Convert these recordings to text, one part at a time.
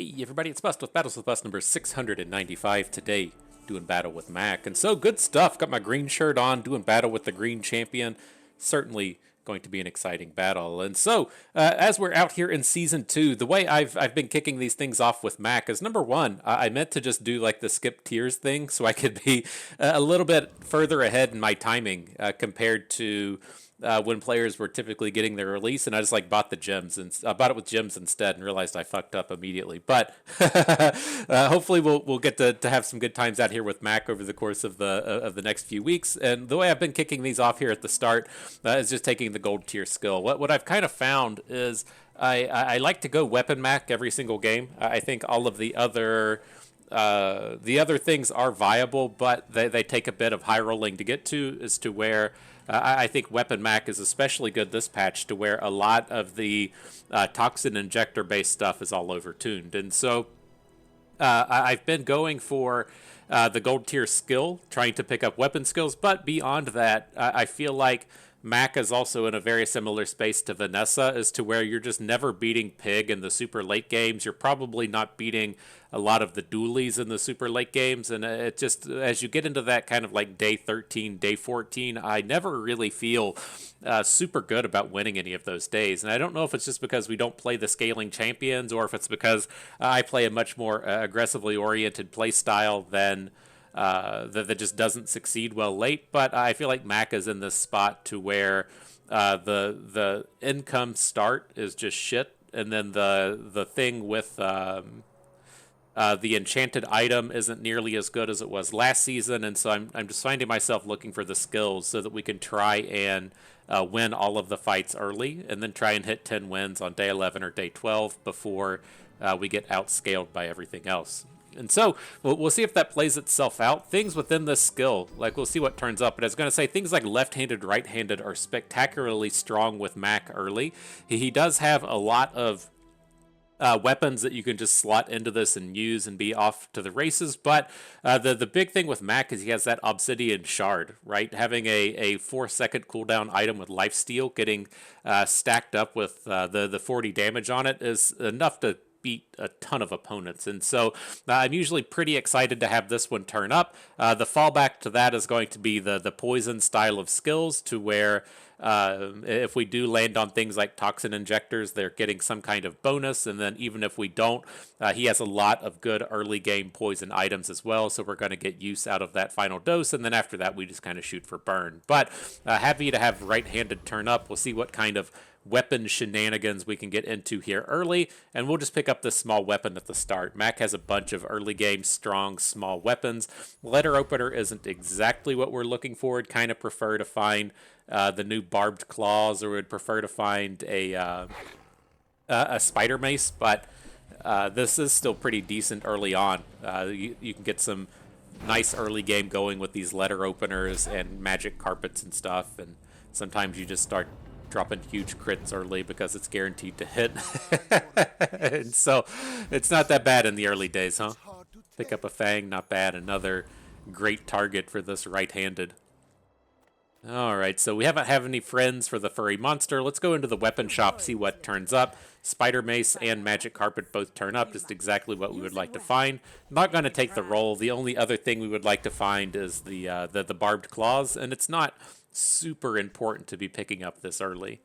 Hey everybody, it's Bust with Battles with Bust number 695 today, doing battle with Mac. And so good stuff, got my green shirt on, doing battle with the green champion. Certainly going to be an exciting battle. And so, as we're out here in Season 2, the way I've been kicking these things off with Mac is, number one, I meant to just do like the skip tiers thing so I could be a little bit further ahead in my timing compared to when players were typically getting their release, and I just like bought the gems and bought it with gems instead, and realized I fucked up immediately. But hopefully we'll get to have some good times out here with Mac over the course of the next few weeks. And the way I've been kicking these off here at the start is just taking the gold tier skill. What I've kind of found is I like to go weapon Mac every single game. I think all of the other things are viable, but they take a bit of high rolling to get to, as to where I think Weapon Mac is especially good this patch, to where a lot of the toxin injector based stuff is all overtuned. And so I've been going for the gold tier skill, trying to pick up weapon skills, but beyond that, I feel like Mac is also in a very similar space to Vanessa, as to where you're just never beating Pig in the super late games. You're probably not beating a lot of the dualies in the super late games, and it just, as you get into that kind of like day 13, day 14, I never really feel super good about winning any of those days. And I don't know if it's just because we don't play the scaling champions, or if it's because I play a much more aggressively oriented play style than that just doesn't succeed well late. But I feel like Mac is in this spot to where the income start is just shit, and then the thing with the enchanted item isn't nearly as good as it was last season. And so I'm just finding myself looking for the skills so that we can try and win all of the fights early, and then try and hit 10 wins on day 11 or day 12 before we get outscaled by everything else. And so we'll see if that plays itself out. Things within this skill, like, we'll see what turns up. But I was going to say, things like left-handed, right-handed are spectacularly strong with Mac early. He does have a lot of weapons that you can just slot into this and use and be off to the races. But the big thing with Mac is he has that Obsidian Shard, right? Having a 4-second cooldown item with Lifesteal, getting stacked up with the 40 damage on it, is enough to beat a ton of opponents. And so I'm usually pretty excited to have this one turn up. The fallback to that is going to be the poison style of skills, to where if we do land on things like toxin injectors, they're getting some kind of bonus. And then even if we don't, he has a lot of good early game poison items as well, so we're going to get use out of that final dose. And then after that, we just kind of shoot for burn. But happy to have right-handed turn up. We'll see what kind of weapon shenanigans we can get into here early, and we'll just pick up this small weapon at the start. Mac has a bunch of early game strong small weapons. Letter opener isn't exactly what we're looking for. I'd kind of prefer to find the new barbed claws, or would prefer to find a spider mace, but this is still pretty decent early on. You can get some nice early game going with these letter openers and magic carpets and stuff, and sometimes you just start dropping huge crits early because it's guaranteed to hit. And so it's not that bad in the early days, huh? Pick up a Fang, not bad. Another great target for this right-handed. Alright, so we haven't have any friends for the furry monster. Let's go into the weapon shop, see what turns up. Spider Mace and Magic Carpet both turn up, just exactly what we would like to find. Not going to take the roll. The only other thing we would like to find is the Barbed Claws, and it's not super important to be picking up this early.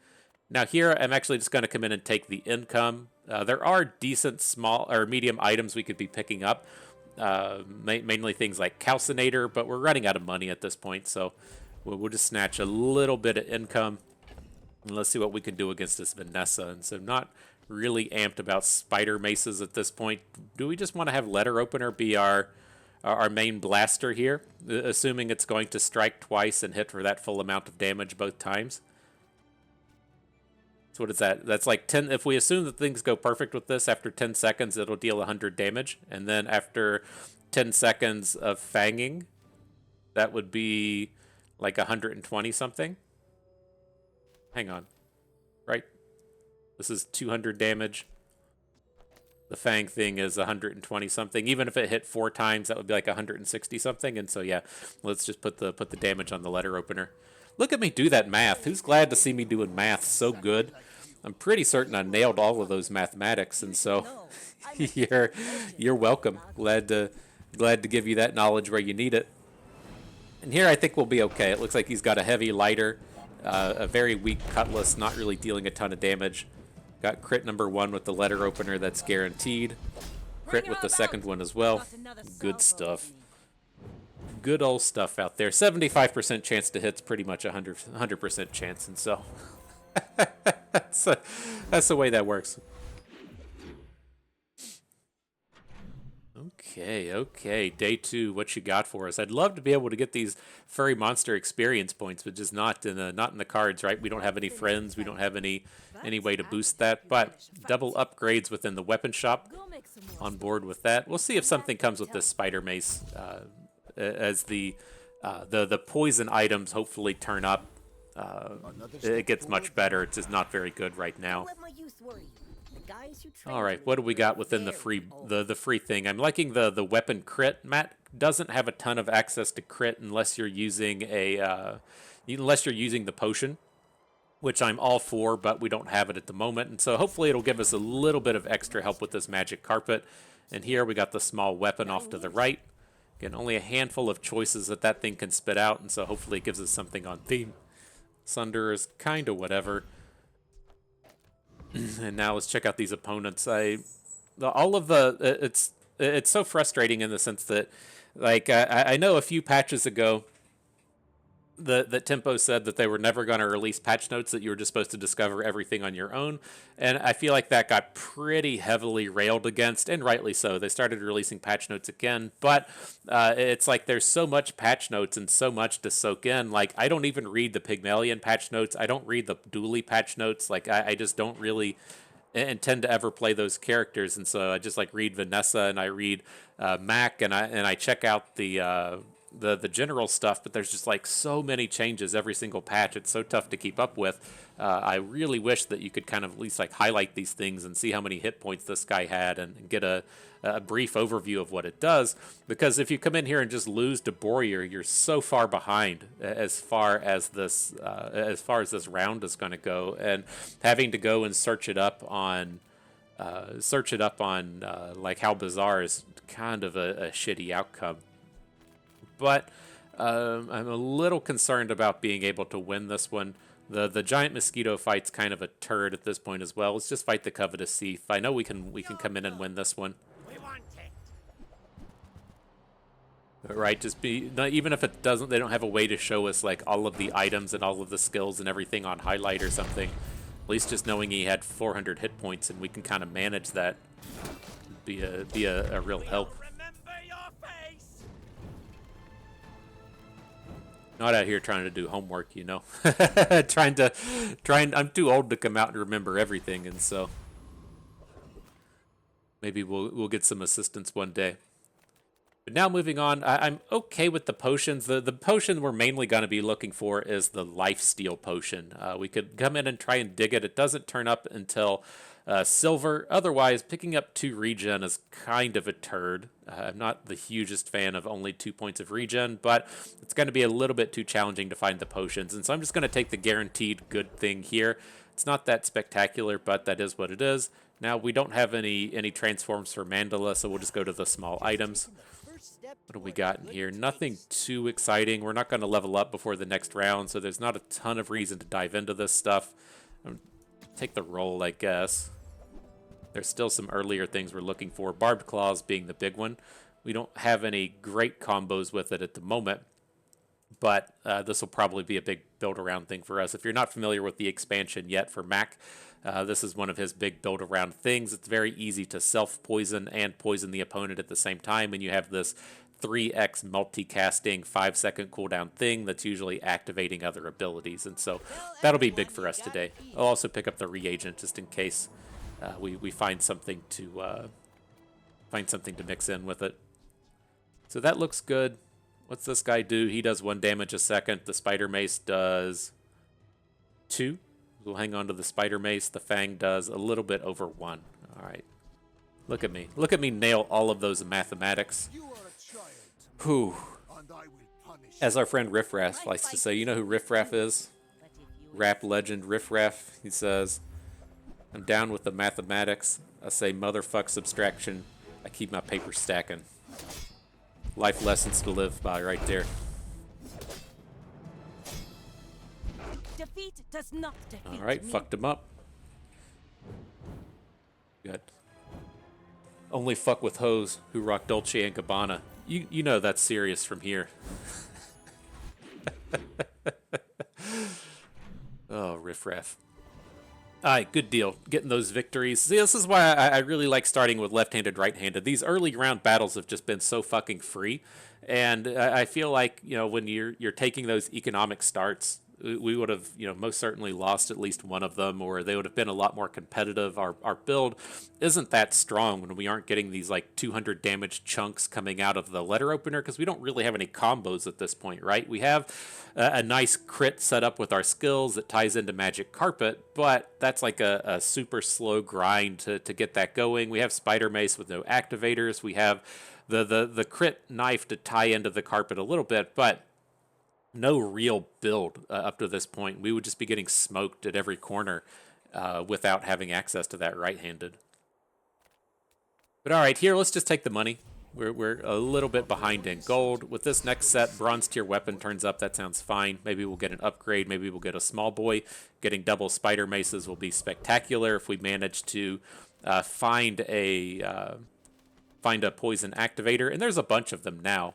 Now here, I'm actually just going to come in and take the income. There are decent small or medium items we could be picking up, mainly things like Calcinator, but we're running out of money at this point, so we'll just snatch a little bit of income, and let's see what we can do against this Vanessa. And so not really amped about spider maces at this point. Do we just want to have letter opener be our main blaster here, assuming it's going to strike twice and hit for that full amount of damage both times? So what is that? That's like 10. If we assume that things go perfect with this, after 10 seconds it'll deal 100 damage, and then after 10 seconds of fanging, that would be like 120 something. Hang on. Right? This is 200 damage. The Fang thing is 120 something. Even if it hit 4 times, that would be like 160 something. And so yeah, let's just put the damage on the letter opener. Look at me do that math. Who's glad to see me doing math so good? I'm pretty certain I nailed all of those mathematics, and so you're you're welcome. Glad to give you that knowledge where you need it. And here I think we'll be okay. It looks like he's got a heavy lighter, a very weak cutlass, not really dealing a ton of damage. Got crit number 1 with the letter opener, that's guaranteed. Crit with the second one as well. Good stuff. Good old stuff out there. 75% chance to hit's pretty much 100% chance, and so that's the way that works. Okay. Day 2, what you got for us? I'd love to be able to get these furry monster experience points, but just not in the cards, right? We don't have any friends. We don't have any way to boost that. But double upgrades within the weapon shop. On board with that. We'll see if something comes with this spider mace as the poison items hopefully turn up. It gets much better. It's just not very good right now. All right, what do we got within the free thing? I'm liking the weapon crit. Matt doesn't have a ton of access to crit unless you're using the potion, which I'm all for, but we don't have it at the moment. And so hopefully it'll give us a little bit of extra help with this magic carpet. And here we got the small weapon off to the right. Again, only a handful of choices that thing can spit out, and so hopefully it gives us something on theme. Sunder is kind of whatever. And now let's check out these opponents. It's so frustrating in the sense that, like, I know a few patches ago that Tempo said that they were never going to release patch notes, that you were just supposed to discover everything on your own. And I feel like that got pretty heavily railed against, and rightly so. They started releasing patch notes again, but it's like there's so much patch notes and so much to soak in. Like, I don't even read the Pygmalion patch notes. I don't read the Dooley patch notes. Like, I just don't really intend to ever play those characters, and so I just like read Vanessa and I read Mac, and I check out the general stuff, but there's just like so many changes every single patch. It's so tough to keep up with. I really wish that you could kind of at least like highlight these things and see how many hit points this guy had and get a brief overview of what it does. Because if you come in here and just lose to Borear, you're so far behind as far as this round is going to go, and having to go and search it up on like how Bazaar is kind of a shitty outcome. But I'm a little concerned about being able to win this one. The giant mosquito fight's kind of a turd at this point as well. Let's just fight the covetous thief. I know we can come in and win this one. Right, just even if it doesn't, they don't have a way to show us like all of the items and all of the skills and everything on highlight or something. At least just knowing he had 400 hit points and we can kind of manage that be a real help. Not out here trying to do homework, you know. I'm too old to come out and remember everything, and so maybe we'll get some assistance one day. But now moving on, I'm okay with the potions. The potion we're mainly going to be looking for is the lifesteal potion. We could come in and try and dig it. It doesn't turn up until silver. Otherwise, picking up 2 regen is kind of a turd. I'm not the hugest fan of only 2 points of regen, but it's going to be a little bit too challenging to find the potions. And so I'm just going to take the guaranteed good thing here. It's not that spectacular, but that is what it is. Now, we don't have any transforms for Mandala, so we'll just go to the small items. What do we got in here? Nothing too exciting. We're not going to level up before the next round, so there's not a ton of reason to dive into this stuff. Take the roll, I guess. There's still some earlier things we're looking for, Barbed Claws being the big one. We don't have any great combos with it at the moment, but this will probably be a big build-around thing for us. If you're not familiar with the expansion yet for Mac, this is one of his big build-around things. It's very easy to self-poison and poison the opponent at the same time, and you have this 3x multicasting 5-second cooldown thing that's usually activating other abilities, and so that'll be big for us today. I'll also pick up the reagent just in case we find something to mix in with it. So that looks good. What's this guy do? He does 1 damage a second. The spider mace does 2. We'll hang on to the spider mace. The fang does a little bit over 1. All right. Look at me. Look at me nail all of those mathematics. Whew. As our friend Riff Raff likes to say, you know who Riff Raff is? Rap legend Riff Raff. He says, I'm down with the mathematics. I say motherfuck subtraction. I keep my paper stacking. Life lessons to live by right there. Defeat does not defeat Alright, me. fucked him up. Good. Only fuck with hoes who rock Dolce and Gabbana. You know that's serious from here. Oh, riffraff. Alright, good deal. Getting those victories. See, this is why I really like starting with left-handed, right-handed. These early round battles have just been so fucking free. And I feel like, you know, when you're taking those economic starts, we would have, you know, most certainly lost at least one of them, or they would have been a lot more competitive. Our build isn't that strong when we aren't getting these like 200 damage chunks coming out of the letter opener, because we don't really have any combos at this point, right? We have a nice crit set up with our skills that ties into Magic Carpet, but that's like a super slow grind to get that going. We have Spider Mace with no activators. We have the crit knife to tie into the carpet a little bit, but no real build up to this point. We would just be getting smoked at every corner without having access to that right-handed. But all right, here, let's just take the money. We're a little bit behind in gold. With this next set, bronze tier weapon turns up. That sounds fine. Maybe we'll get an upgrade. Maybe we'll get a small boy. Getting double spider maces will be spectacular if we manage to find a poison activator. And there's a bunch of them now.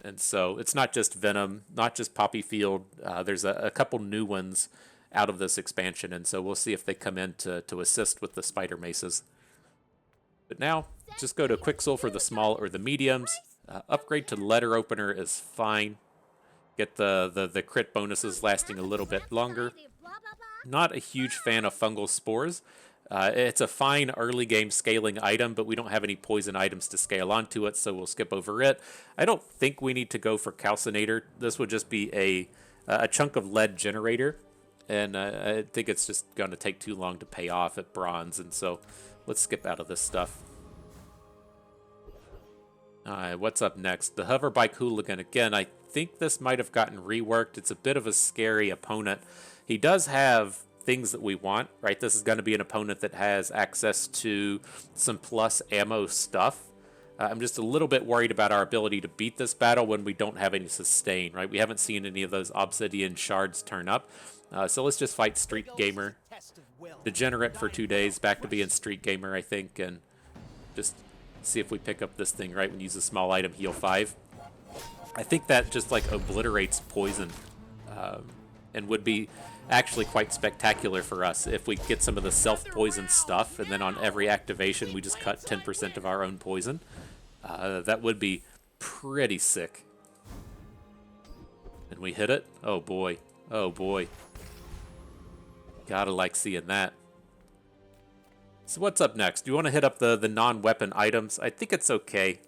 And so it's not just Venom, not just Poppy Field. There's a couple new ones out of this expansion. And so we'll see if they come in to assist with the spider maces. But now, just go to Quixel for the small or the mediums. Upgrade to letter opener is fine. Get the crit bonuses lasting a little bit longer. Not a huge fan of fungal spores. It's a fine early game scaling item, but we don't have any poison items to scale onto it, so we'll skip over it. I don't think we need to go for Calcinator. This would just be a chunk of lead generator, and I think it's just going to take too long to pay off at bronze, and so let's skip out of this stuff. Alright, what's up next? The Hoverbike Hooligan. Again, I think this might have gotten reworked. It's a bit of a scary opponent. He does have things that we want, right? This is going to be an opponent that has access to some plus ammo stuff. I'm just a little bit worried about our ability to beat this battle when we don't have any sustain, right? We haven't seen any of those obsidian shards turn up. So let's just fight Street Gamer. Degenerate for 2 days, back to being Street Gamer, I think, and just see if we pick up this thing, right? When you use a small item, heal 5. I think that just like obliterates poison and would be actually quite spectacular for us if we get some of the self-poison stuff, and then on every activation we just cut 10% of our own poison. That would be pretty sick. And we hit it? Oh boy. Oh boy. Gotta like seeing that. So what's up next? Do you want to hit up the non-weapon items? I think it's okay.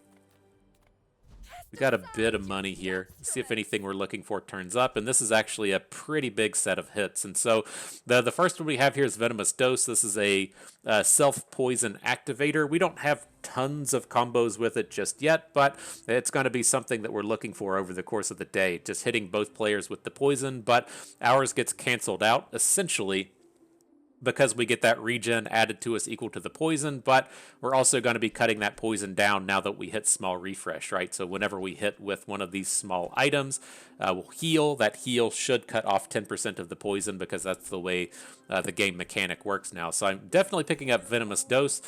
We got a bit of money here. See if anything we're looking for turns up. And this is actually a pretty big set of hits. And so the first one we have here is Venomous Dose. This is a self-poison activator. We don't have tons of combos with it just yet, but it's going to be something that we're looking for over the course of the day. Just hitting both players with the poison, but ours gets canceled out, essentially, because we get that regen added to us equal to the poison, but we're also going to be cutting that poison down now that we hit small refresh, right? So whenever we hit with one of these small items, we'll heal. That heal should cut off 10% of the poison because that's the way the game mechanic works now. So I'm definitely picking up Venomous Dose.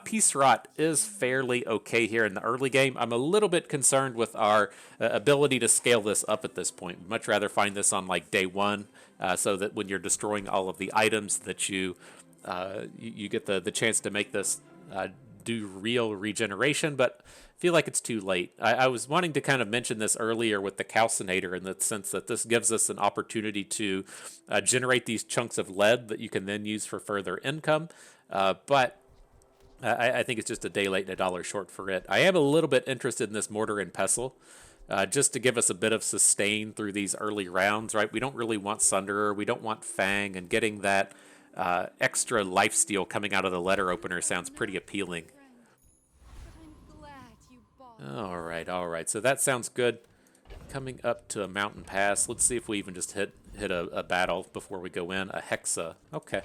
Peace Rot is fairly okay here in the early game. I'm a little bit concerned with our ability to scale this up at this point. Much rather find this on like day 1. So that when you're destroying all of the items that you get the chance to make this do real regeneration, but I feel like it's too late. I was wanting to kind of mention this earlier with the Calcinator in the sense that this gives us an opportunity to generate these chunks of lead that you can then use for further income, but I think it's just a day late and a dollar short for it. I am a little bit interested in this Mortar and Pestle. Just to give us a bit of sustain through these early rounds, right? We don't really want Sunderer, we don't want Fang, and getting that extra lifesteal coming out of the letter opener sounds pretty appealing. All right. So that sounds good. Coming up to a mountain pass. Let's see if we even just hit a battle before we go in. A Hexa. Okay.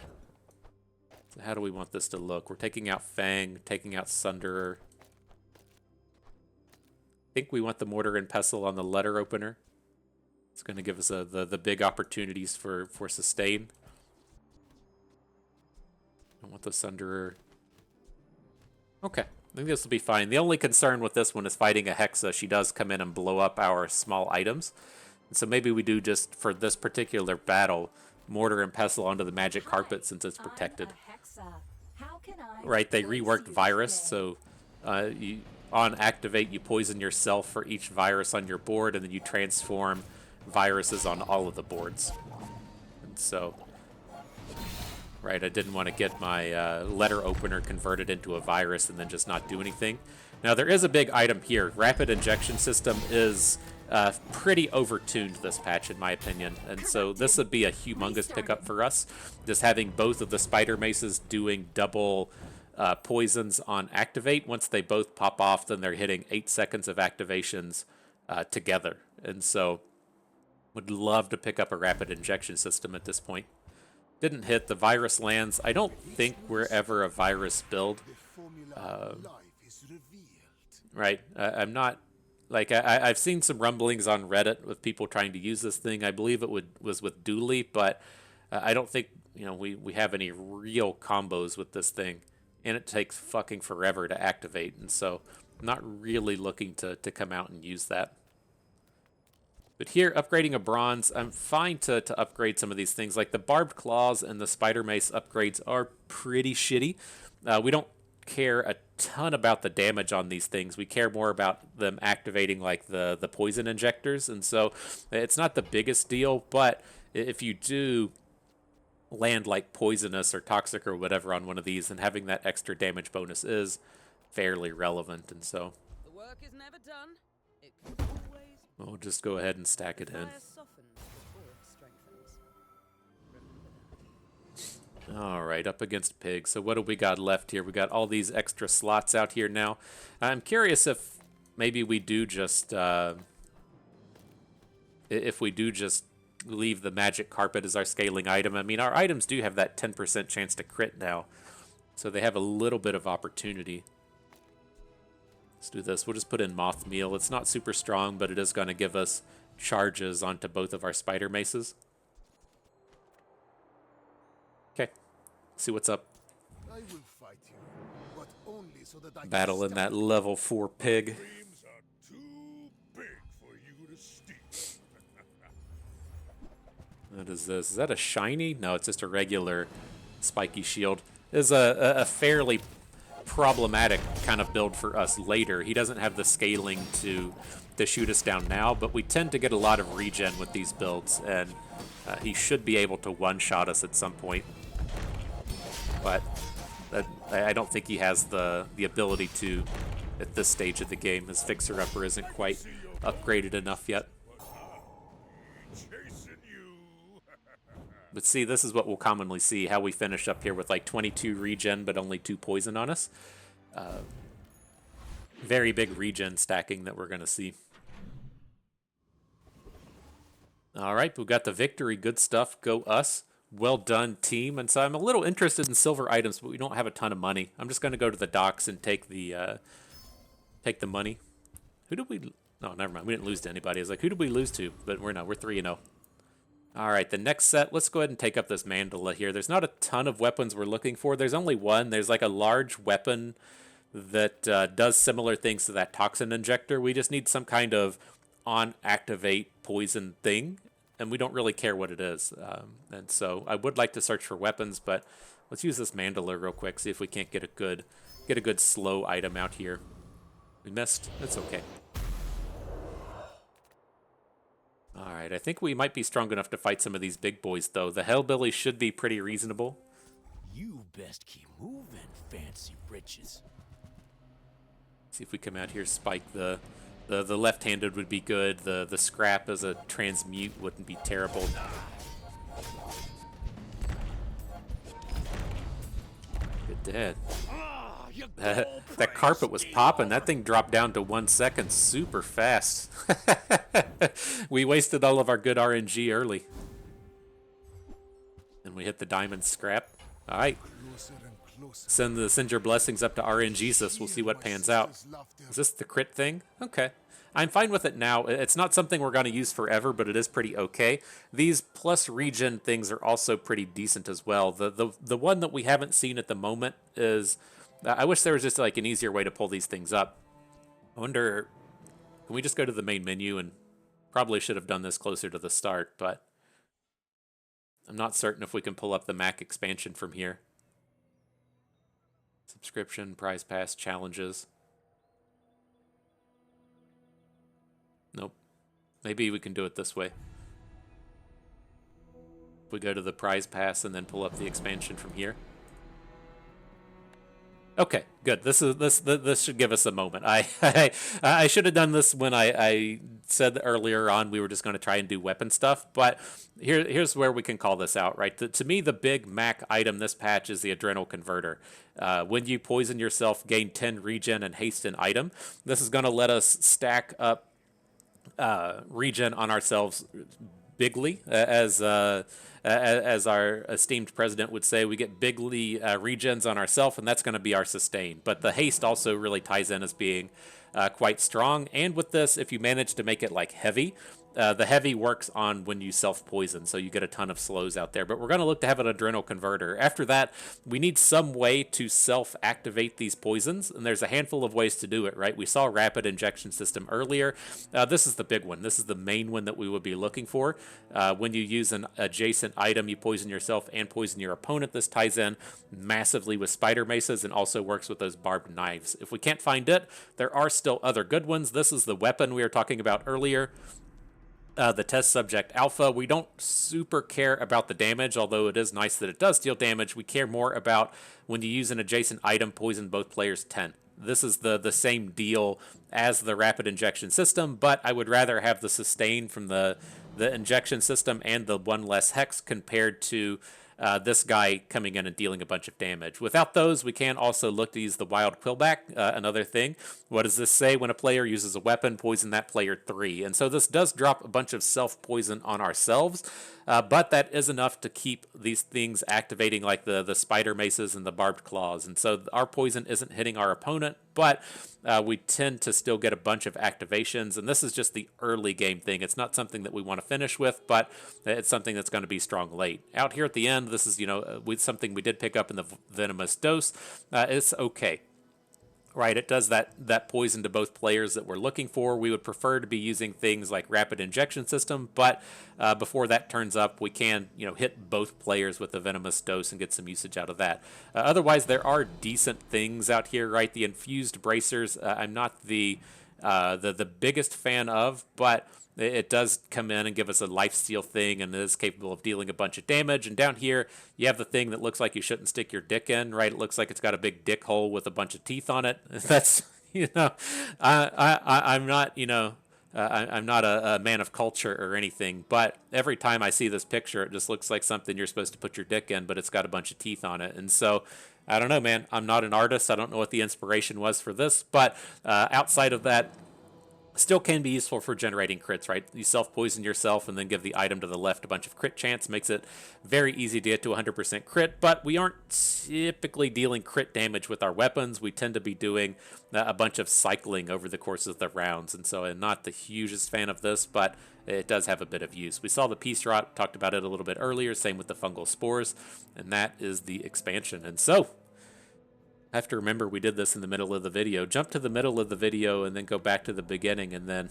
So how do we want this to look? We're taking out Fang, taking out Sunderer. I think we want the Mortar and Pestle on the letter opener. It's going to give us the big opportunities for sustain. I want the Sunderer. Okay, I think this will be fine. The only concern with this one is fighting a Hexa. She does come in and blow up our small items. And so maybe we do just, for this particular battle, Mortar and Pestle onto the magic carpet since it's protected. Right, they reworked Virus, so on activate, you poison yourself for each virus on your board, and then you transform viruses on all of the boards. And so, right, I didn't want to get my letter opener converted into a virus and then just not do anything. Now, there is a big item here. Rapid injection system is pretty overtuned this patch, in my opinion. And so this would be a humongous pickup for us. Just having both of the Spider Maces doing double poisons on activate. Once they both pop off, then they're hitting 8 seconds of activations together. And so would love to pick up a rapid injection system at this point. Didn't hit. The virus lands. I don't think we're ever a virus build. Right. I'm not... Like, I've seen some rumblings on Reddit with people trying to use this thing. I believe it was with Dooley, but I don't think, we have any real combos with this thing. And it takes fucking forever to activate. And so I'm not really looking to come out and use that. But here, upgrading a bronze, I'm fine to upgrade some of these things. Like the barbed claws and the spider mace upgrades are pretty shitty. We don't care a ton about the damage on these things. We care more about them activating like the poison injectors. And so it's not the biggest deal, but if you do land like poisonous or toxic or whatever on one of these, then having that extra damage bonus is fairly relevant. And so the work is never done. It can always... We'll just go ahead and stack it in. Alright, up against Pig. So what do we got left here? We got all these extra slots out here now. I'm curious if maybe we do just... if we do just leave the magic carpet as our scaling item. I mean, our items do have that 10% chance to crit now. So they have a little bit of opportunity. Let's do this. We'll just put in Moth Meal. It's not super strong, but it is going to give us charges onto both of our spider maces. Okay. See what's up. I will fight you, but only so that I Battle in that level 4 pig. dreams are too big for you to steal. What is this? Is that a shiny? No, it's just a regular spiky shield. This is a fairly problematic kind of build for us later. He doesn't have the scaling to shoot us down now, but we tend to get a lot of regen with these builds, and he should be able to one-shot us at some point. But I don't think he has the ability to at this stage of the game. His fixer-upper isn't quite upgraded enough yet. But see, this is what we'll commonly see, how we finish up here with like 22 regen, but only 2 poison on us. Very big regen stacking that we're going to see. All right, we got the victory. Good stuff. Go us. Well done, team. And so I'm a little interested in silver items, but we don't have a ton of money. I'm just going to go to the docks and take the money. Who did we... No, never mind. We didn't lose to anybody. I was like, who did we lose to? But we're 3-0. All right, the next set, let's go ahead and take up this mandala here. There's not a ton of weapons we're looking for. There's only one. There's like a large weapon that does similar things to that toxin injector. We just need some kind of on-activate poison thing, and we don't really care what it is. And so I would like to search for weapons, but let's use this mandala real quick, see if we can't get a good slow item out here. We missed. It's okay. Alright, I think we might be strong enough to fight some of these big boys, though. The Hellbilly should be pretty reasonable. You best keep moving, fancy britches. See if we come out here, spike the left-handed would be good. The scrap as a transmute wouldn't be terrible. Good dead. That carpet was popping. That thing dropped down to 1 second super fast. We wasted all of our good RNG early. And we hit the diamond scrap. All right. Closer and closer. Send your blessings up to RNGesus. We'll see what pans out. Is this the crit thing? Okay. I'm fine with it now. It's not something we're going to use forever, but it is pretty okay. These plus regen things are also pretty decent as well. The one that we haven't seen at the moment is... I wish there was just like an easier way to pull these things up. I wonder... Can we just go to the main menu? And probably should have done this closer to the start, but... I'm not certain if we can pull up the Mac expansion from here. Subscription, prize pass, challenges. Nope. Maybe we can do it this way. If we go to the prize pass and then pull up the expansion from here. Okay, good. This should give us a moment. I should have done this when I said earlier on we were just going to try and do weapon stuff, but here's where we can call this out, right? To me, the big Mac item this patch is the Adrenal Converter. When you poison yourself, gain 10 regen and haste an item. This is going to let us stack up regen on ourselves bigly, as our esteemed president would say. We get bigly regens on ourselves, and that's going to be our sustain. But the haste also really ties in as being quite strong. And with this, if you manage to make it like heavy, the heavy works on when you self-poison, so you get a ton of slows out there. But we're going to look to have an Adrenal Converter. After that, we need some way to self-activate these poisons, and there's a handful of ways to do it, right? We saw Rapid Injection System earlier. This is the big one. This is the main one that we would be looking for. When you use an adjacent item, you poison yourself and poison your opponent. This ties in massively with Spider Maces and also works with those barbed knives. If we can't find it, there are still other good ones. This is the weapon we were talking about earlier. The test subject alpha. We don't super care about the damage, although it is nice that it does deal damage. We care more about when you use an adjacent item, poison both players 10. This is the same deal as the rapid injection system, but I would rather have the sustain from the injection system and the one less hex compared to this guy coming in and dealing a bunch of damage. Without those, we can also look to use the Wild Quillback, another thing. What does this say? When a player uses a weapon, poison that player 3. And so this does drop a bunch of self-poison on ourselves, but that is enough to keep these things activating, like the Spider Maces and the Barbed Claws. And so our poison isn't hitting our opponent, but we tend to still get a bunch of activations, and this is just the early game thing. It's not something that we want to finish with, but it's something that's going to be strong late. Out here at the end, this is, something we did pick up in the Venomous Dose. It's okay. Right, it does that poison to both players that we're looking for. We would prefer to be using things like Rapid Injection System, but before that turns up, we can hit both players with the Venomous Dose and get some usage out of that. Otherwise, there are decent things out here, right? The Infused Bracers, I'm not the biggest fan of, but it does come in and give us a lifesteal thing, and it is capable of dealing a bunch of damage. And down here, you have the thing that looks like you shouldn't stick your dick in, right? It looks like it's got a big dick hole with a bunch of teeth on it. That's, I'm not, I'm not a man of culture or anything, but every time I see this picture, it just looks like something you're supposed to put your dick in, but it's got a bunch of teeth on it. And so, I don't know, man. I'm not an artist. I don't know what the inspiration was for this, but outside of that, still can be useful for generating crits, right? You self-poison yourself and then give the item to the left a bunch of crit chance. Makes it very easy to get to 100% crit, but we aren't typically dealing crit damage with our weapons. We tend to be doing a bunch of cycling over the course of the rounds, and so I'm not the hugest fan of this, but it does have a bit of use. We saw the Peace Rot, talked about it a little bit earlier, same with the Fungal Spores, and that is the expansion. And so, I have to remember we did this in the middle of the video. Jump to the middle of the video and then go back to the beginning, and then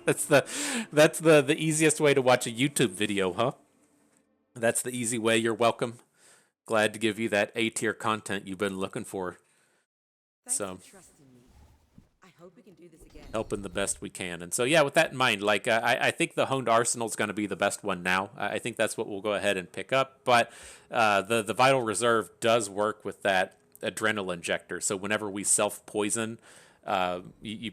that's the easiest way to watch a YouTube video, huh? That's the easy way. You're welcome. Glad to give you that A-tier content you've been looking for. Thanks So for trusting me. I hope we can do this again. helping the best we can. And so, yeah, with that in mind, like I think the Honed Arsenal is going to be the best one now. I think that's what we'll go ahead and pick up. But the Vital Reserve does work with that Adrenal Injector. So whenever we self-poison, you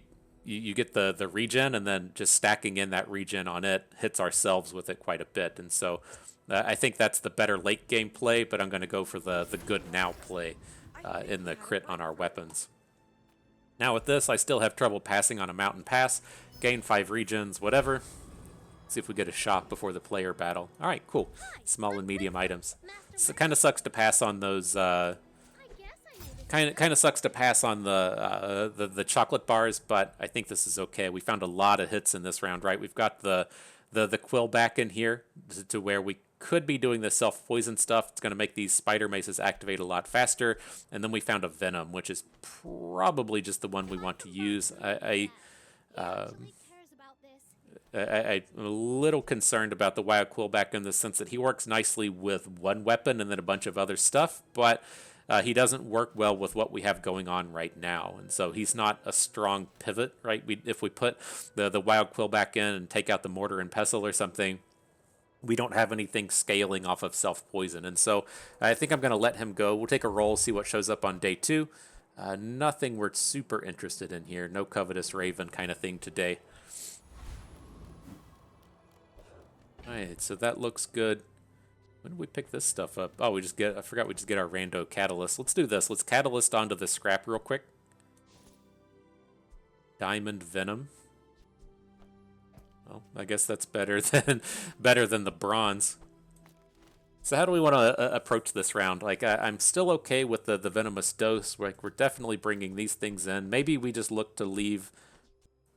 get the regen, and then just stacking in that regen on it hits ourselves with it quite a bit. And so I think that's the better late game play, but I'm going to go for the good now play in the crit on our weapons. Now with this, I still have trouble passing on a mountain pass. Gain 5 regens, whatever. See if we get a shop before the player battle. All right, cool. Small and medium items. So it kind of sucks to pass on those. Kind of sucks to pass on the chocolate bars, but I think this is okay. We found a lot of hits in this round, right? We've got the quill back in here to where we could be doing the self-poison stuff. It's going to make these spider maces activate a lot faster. And then we found a venom, which is probably just the one we want to use. I'm a little concerned about the wild quillback in the sense that he works nicely with one weapon and then a bunch of other stuff, but he doesn't work well with what we have going on right now, and so he's not a strong pivot, right? If we put the wild quillback in and take out the mortar and pestle or something, we don't have anything scaling off of self-poison, and so I think I'm going to let him go. We'll take a roll, see what shows up on day 2. Nothing we're super interested in here. No Covetous Raven kind of thing today. Alright, so that looks good. When did we pick this stuff up? Oh, I forgot we just get our rando catalyst. Let's do this. Let's catalyst onto the scrap real quick. Diamond Venom. Well, I guess that's better than the bronze. So how do we want to approach this round? Like, I'm still okay with the venomous dose. Like, we're definitely bringing these things in. Maybe we just look to leave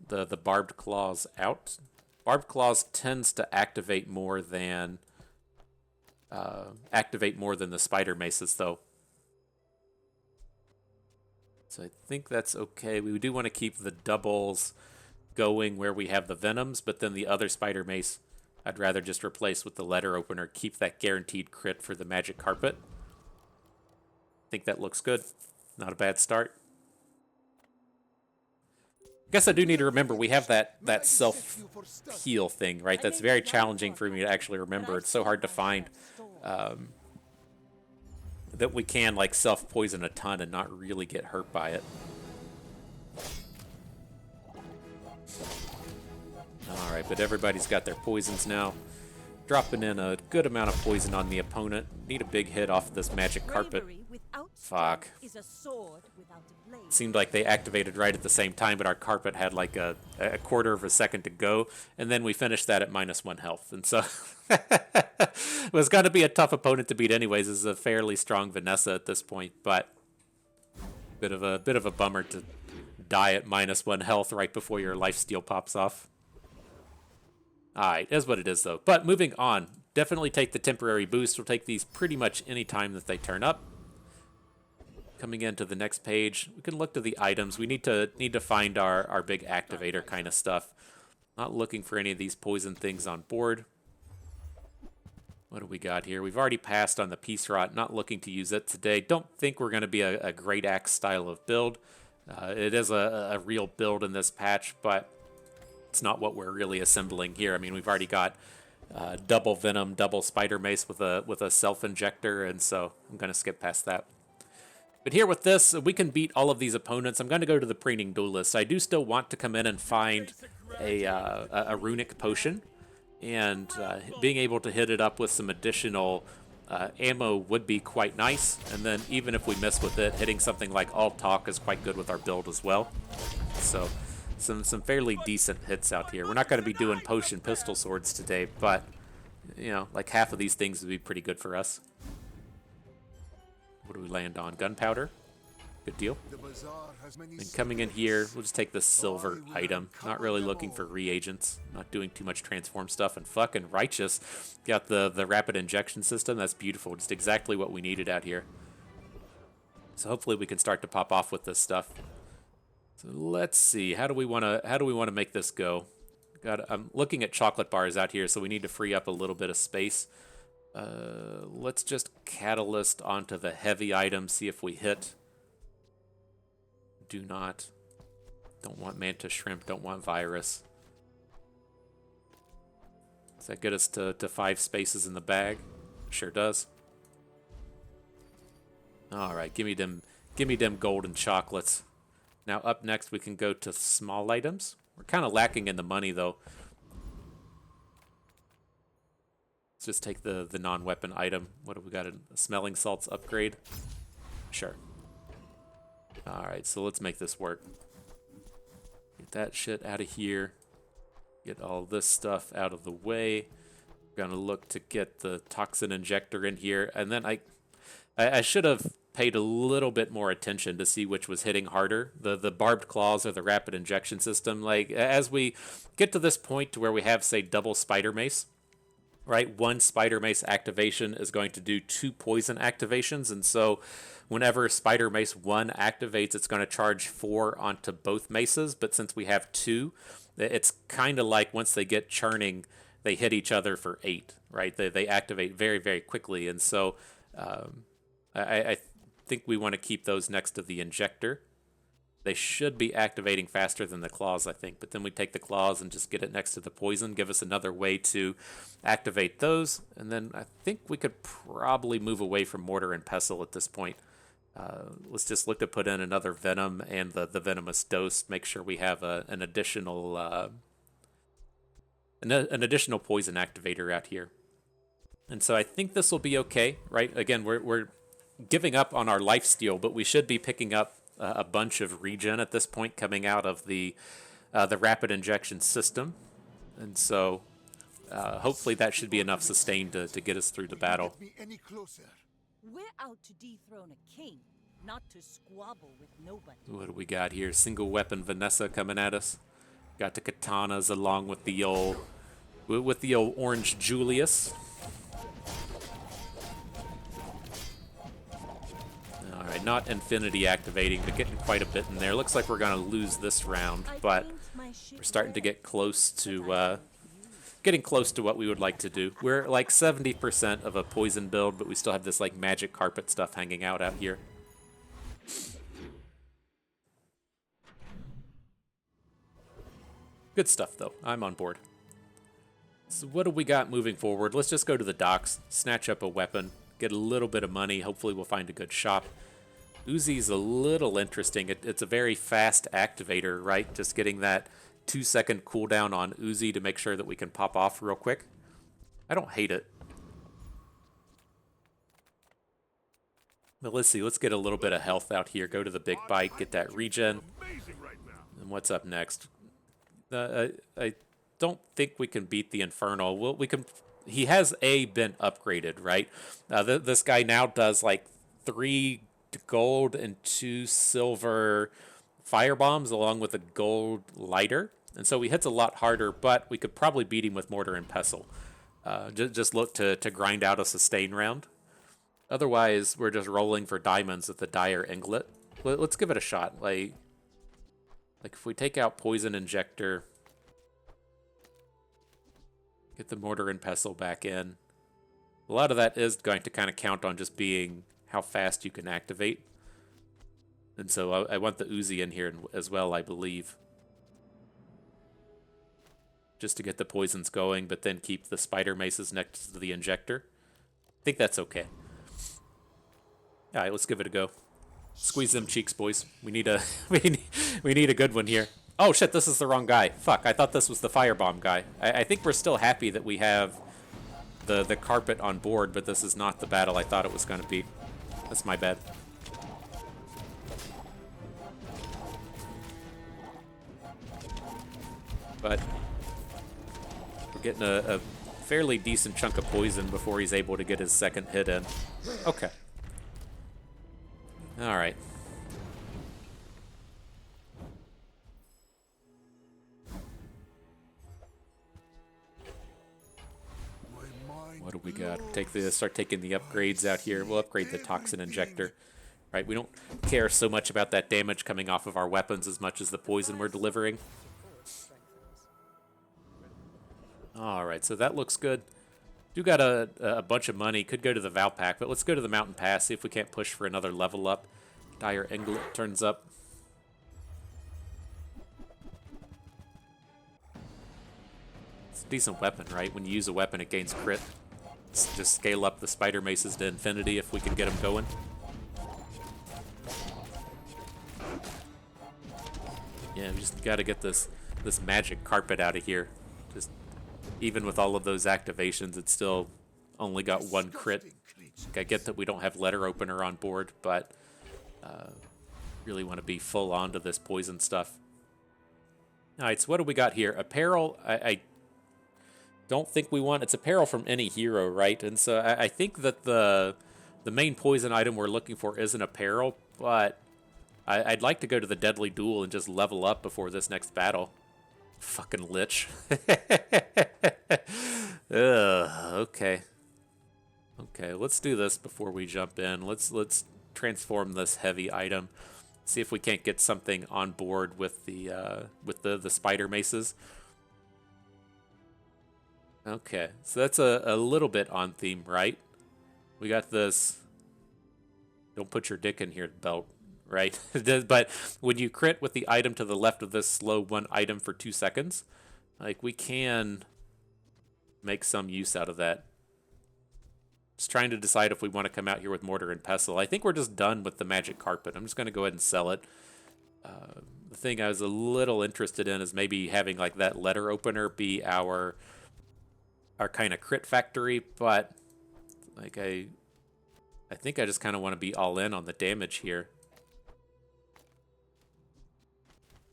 the barbed claws out. Barbed claws tends to activate more than the spider maces, though. So I think that's okay. We do want to keep the doubles going where we have the venoms, but then the other spider mace I'd rather just replace with the letter opener. Keep that guaranteed crit for the magic carpet. I think that looks good. Not a bad start. Guess I do need to remember we have that self-heal thing, right? That's very challenging for me to actually remember. It's so hard to find that we can like self-poison a ton and not really get hurt by it. Alright, but everybody's got their poisons now. Dropping in a good amount of poison on the opponent. Need a big hit off this magic carpet. Fuck. Seemed like they activated right at the same time, but our carpet had like a quarter of a second to go, and then we finished that at -1 health. And so it was going to be a tough opponent to beat anyways. This is a fairly strong Vanessa at this point, but bit of a bummer to die at -1 health right before your lifesteal pops off. Alright, is what it is though. But moving on, definitely take the temporary boost. We'll take these pretty much any time that they turn up. Coming into the next page, we can look to the items. We need to find our big activator kind of stuff. Not looking for any of these poison things on board. What do we got here? We've already passed on the Peace Rot. Not looking to use it today. Don't think we're going to be a Great Axe style of build. It is a real build in this patch, but it's not what we're really assembling here. I mean, we've already got double Venom, double Spider Mace with a self-injector, and so I'm going to skip past that. But here with this, we can beat all of these opponents. I'm going to go to the Preening Duelist. I do still want to come in and find a runic potion, and being able to hit it up with some additional ammo would be quite nice. And then even if we miss with it, hitting something like All Talk is quite good with our build as well. So some fairly decent hits out here. We're not going to be doing potion pistol swords today, but you know, like half of these things would be pretty good for us. What do we land on? Gunpowder. Good deal. And coming in here, we'll just take the silver item. Not really looking for reagents. Not doing too much transform stuff. And fucking righteous. Got the rapid injection system. That's beautiful. Just exactly what we needed out here. So hopefully we can start to pop off with this stuff. So let's see. How do we want to make this go? I'm looking at chocolate bars out here, so we need to free up a little bit of space. Let's just catalyst onto the heavy item, see if we hit. Do not. Don't want Manta Shrimp, don't want Virus. Does that get us to 5 spaces in the bag? Sure does. Alright, give me them golden chocolates. Now up next we can go to small items. We're kind of lacking in the money though. Just take the non-weapon item. What do we got? A smelling salts upgrade? Sure. Alright, so let's make this work. Get that shit out of here. Get all this stuff out of the way. Gonna look to get the toxin injector in here, and then I should have paid a little bit more attention to see which was hitting harder, the barbed claws or the rapid injection system. Like as we get to this point to where we have, say, double spider mace, right? One spider mace activation is going to do 2 poison activations, and so whenever spider mace 1 activates, it's going to charge 4 onto both maces. But since we have 2, it's kind of like once they get churning, they hit each other for 8, right? They activate very, very quickly, and so I think we want to keep those next to the injector. They should be activating faster than the claws, I think. But then we take the claws and just get it next to the poison, give us another way to activate those. And then I think we could probably move away from Mortar and Pestle at this point. Let's just look to put in another Venom and the Venomous Dose. Make sure we have an additional an additional poison activator out here. And so I think this will be okay, right? Again, we're giving up on our lifesteal, but we should be picking up a bunch of regen at this point coming out of the rapid injection system, and so hopefully that should be enough sustain to get us through the battle. Be any closer. We're out to dethrone a king, not to squabble with nobody. What do we got here? Single weapon Vanessa coming at us. Got the katanas along with the old orange Julius. All right, not infinity activating, but getting quite a bit in there. Looks like we're gonna lose this round, but we're starting to get close to getting close to what we would like to do. We're like 70% of a poison build, but we still have this like magic carpet stuff hanging out here. Good stuff, though. I'm on board. So what do we got moving forward? Let's just go to the docks, snatch up a weapon, get a little bit of money. Hopefully we'll find a good shop. Uzi's a little interesting. It's a very fast activator, right? Just getting that 2-second cooldown on Uzi to make sure that we can pop off real quick. I don't hate it. But let's see. Let's get a little bit of health out here. Go to the big bike, get that regen. Amazing right now. And what's up next? I don't think we can beat the Infernal. Well, we can. He has been upgraded, right? This guy now does like 3 gold and 2 silver fire bombs along with a gold lighter, and so he hits a lot harder. But we could probably beat him with Mortar and Pestle. Just look to grind out a sustain round. Otherwise, we're just rolling for diamonds with the Dire Inglet. Let's give it a shot. Like if we take out Poison Injector, get the Mortar and Pestle back in. A lot of that is going to kind of count on just being how fast you can activate. And so I want the Uzi in here as well, I believe. Just to get the poisons going, but then keep the spider maces next to the injector. I think that's okay. All right, let's give it a go. Squeeze them cheeks, boys. We need a we need a good one here. Oh shit, this is the wrong guy. Fuck, I thought this was the firebomb guy. I think we're still happy that we have the carpet on board, but this is not the battle I thought it was going to be. That's my bad. But we're getting a fairly decent chunk of poison before he's able to get his second hit in. Okay. All right. What do we got? Start taking the upgrades out here. We'll upgrade the toxin injector. Right, we don't care so much about that damage coming off of our weapons as much as the poison we're delivering. All right, so that looks good. Do got a bunch of money. Could go to the Val Pack, but let's go to the Mountain Pass, see if we can't push for another level up. Dire Inglet turns up. It's a decent weapon, right? When you use a weapon, it gains crit. Let's just scale up the spider maces to infinity if we can get them going. Yeah, we just got to get this magic carpet out of here. Just even with all of those activations, it's still only got 1 crit. I get that we don't have letter opener on board, but really want to be full on to this poison stuff. All right, so what do we got here? Apparel. I don't think we want. It's apparel from any hero, right? And so I think that the main poison item we're looking for isn't apparel, but I'd like to go to the deadly duel and just level up before this next battle. Fucking lich. Ugh, okay. Okay, let's do this before we jump in. Let's transform this heavy item. See if we can't get something on board with the spider maces. Okay, so that's a little bit on theme, right? We got this. Don't put your dick in here, belt, right? But when you crit with the item to the left of this, slow one item for 2 seconds, like we can make some use out of that. Just trying to decide if we want to come out here with mortar and pestle. I think we're just done with the magic carpet. I'm just going to go ahead and sell it. The thing I was a little interested in is maybe having like that letter opener be our kind of crit factory, but like I think I just kind of want to be all in on the damage here.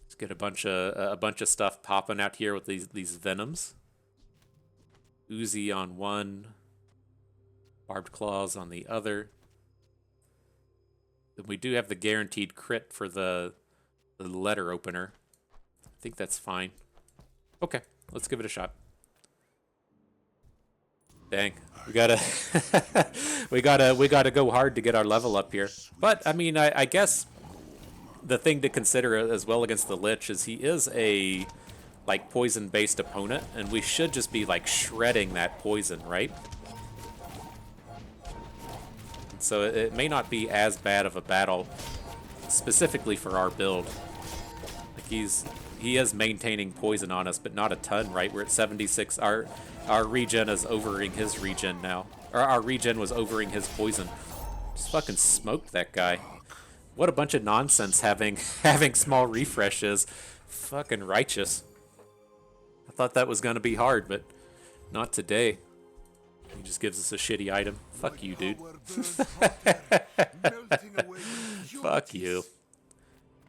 Let's get a bunch of stuff popping out here with these venoms. Uzi on one, barbed claws on the other. Then we do have the guaranteed crit for the letter opener. I think that's fine. Okay, let's give it a shot. Dang, we gotta we gotta go hard to get our level up here. But I mean, I guess the thing to consider as well against the Lich is he is a like poison-based opponent, and we should just be like shredding that poison, right? So it may not be as bad of a battle specifically for our build. Like he is maintaining poison on us, but not a ton, right? We're at 76. Our regen is overing his regen now. Or our regen was overing his poison. Just fucking smoked that guy. What a bunch of nonsense having small refreshes. Fucking righteous. I thought that was gonna be hard, but not today. He just gives us a shitty item. Fuck you, dude. Fuck you.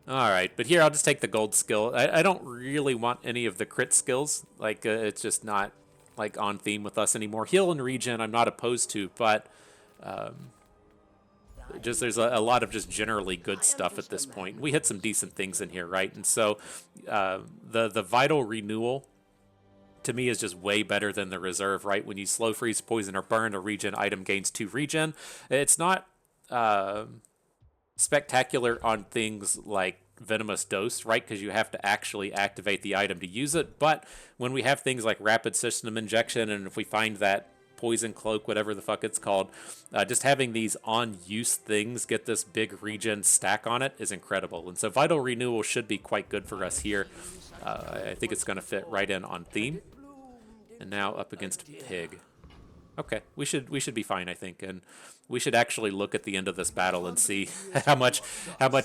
Alright, but here I'll just take the gold skill. I don't really want any of the crit skills. Like, it's just not like on theme with us anymore. Heal and regen I'm not opposed to, but just there's a lot of just generally good stuff at this point. We hit some decent things in here, right? And so the vital renewal to me is just way better than the reserve, right? When you slow freeze, poison, or burn, a regen item gains 2 regen. It's not spectacular on things like Venomous Dose, right? Because you have to actually activate the item to use it. But when we have things like Rapid System Injection, and if we find that Poison Cloak, whatever the fuck it's called, just having these on-use things get this big regen stack on it is incredible. And so Vital Renewal should be quite good for us here. I think it's going to fit right in on theme. And now up against Pig. Okay, we should be fine, I think, and we should actually look at the end of this battle and see how much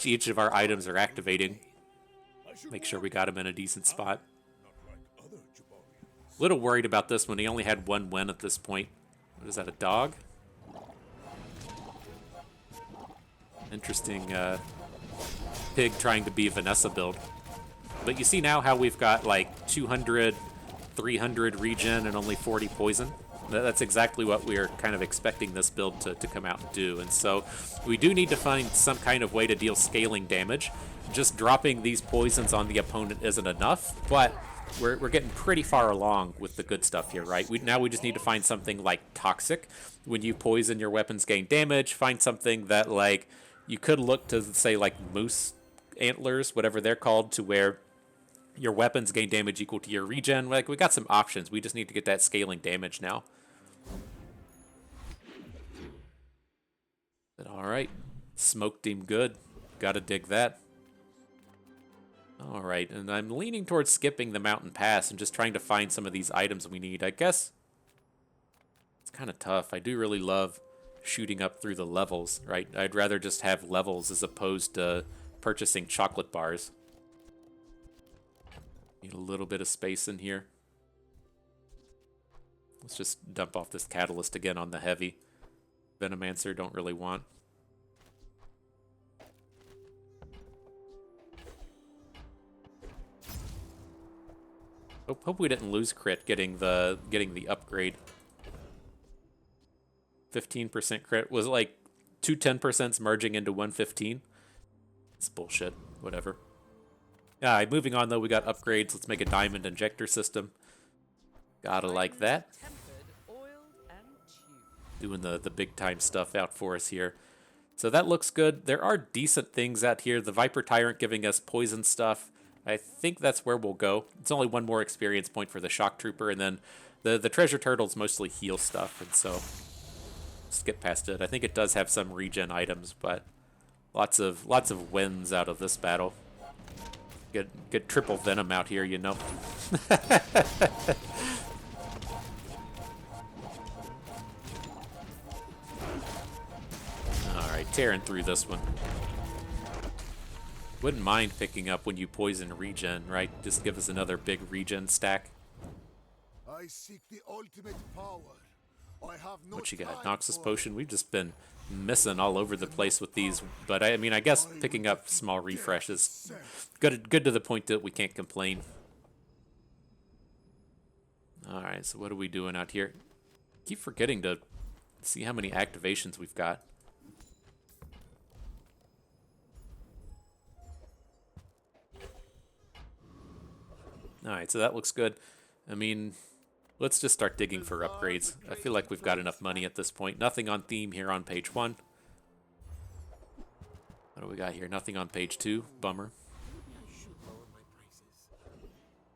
each of our items are activating. Make sure we got them in a decent spot. A little worried about this one. He only had 1 win at this point. What is that, a dog? Interesting. Pig trying to be Vanessa build. But you see now how we've got like 200, 300 regen and only 40 poison. That's exactly what we're kind of expecting this build to come out and do. And so we do need to find some kind of way to deal scaling damage. Just dropping these poisons on the opponent isn't enough, but we're getting pretty far along with the good stuff here, right? Now we just need to find something like Toxic. When you poison, your weapons gain damage. Find something that, like, you could look to, say, like Moose Antlers, whatever they're called, to where your weapons gain damage equal to your regen. Like, we got some options. We just need to get that scaling damage now. But all right, smoked him good. Gotta dig that. All right, and I'm leaning towards skipping the mountain pass and just trying to find some of these items we need. I guess it's kind of tough. I do really love shooting up through the levels, right? I'd rather just have levels as opposed to purchasing chocolate bars. Need a little bit of space in here. Let's just dump off this catalyst again on the heavy. Venomancer don't really want. Hope we didn't lose crit getting the upgrade. 15% crit was like two 10% merging into 115. It's bullshit. Whatever. Alright, moving on though, we got upgrades. Let's make a diamond injector system. Gotta like that. Doing the big time stuff out for us here. So that looks good. There are decent things out here. The Viper Tyrant giving us poison stuff. I think that's where we'll go. It's only one more experience point for the Shock Trooper, and then the Treasure Turtle's mostly heal stuff, and so skip past it. I think it does have some regen items, but lots of wins out of this battle. Get triple venom out here, you know. Alright, tearing through this one. Wouldn't mind picking up when you poison regen, right? Just give us another big regen stack. I seek the ultimate power. I have no What you got? time Noxus for Potion. We've just been missing all over the place with these, but I mean, I guess picking up small refresh is good to the point that we can't complain. Alright, so what are we doing out here? Keep forgetting to see how many activations we've got. Alright, so that looks good. I mean, let's just start digging for upgrades. I feel like we've got enough money at this point. Nothing on theme here on page 1. What do we got here? Nothing on page 2. Bummer.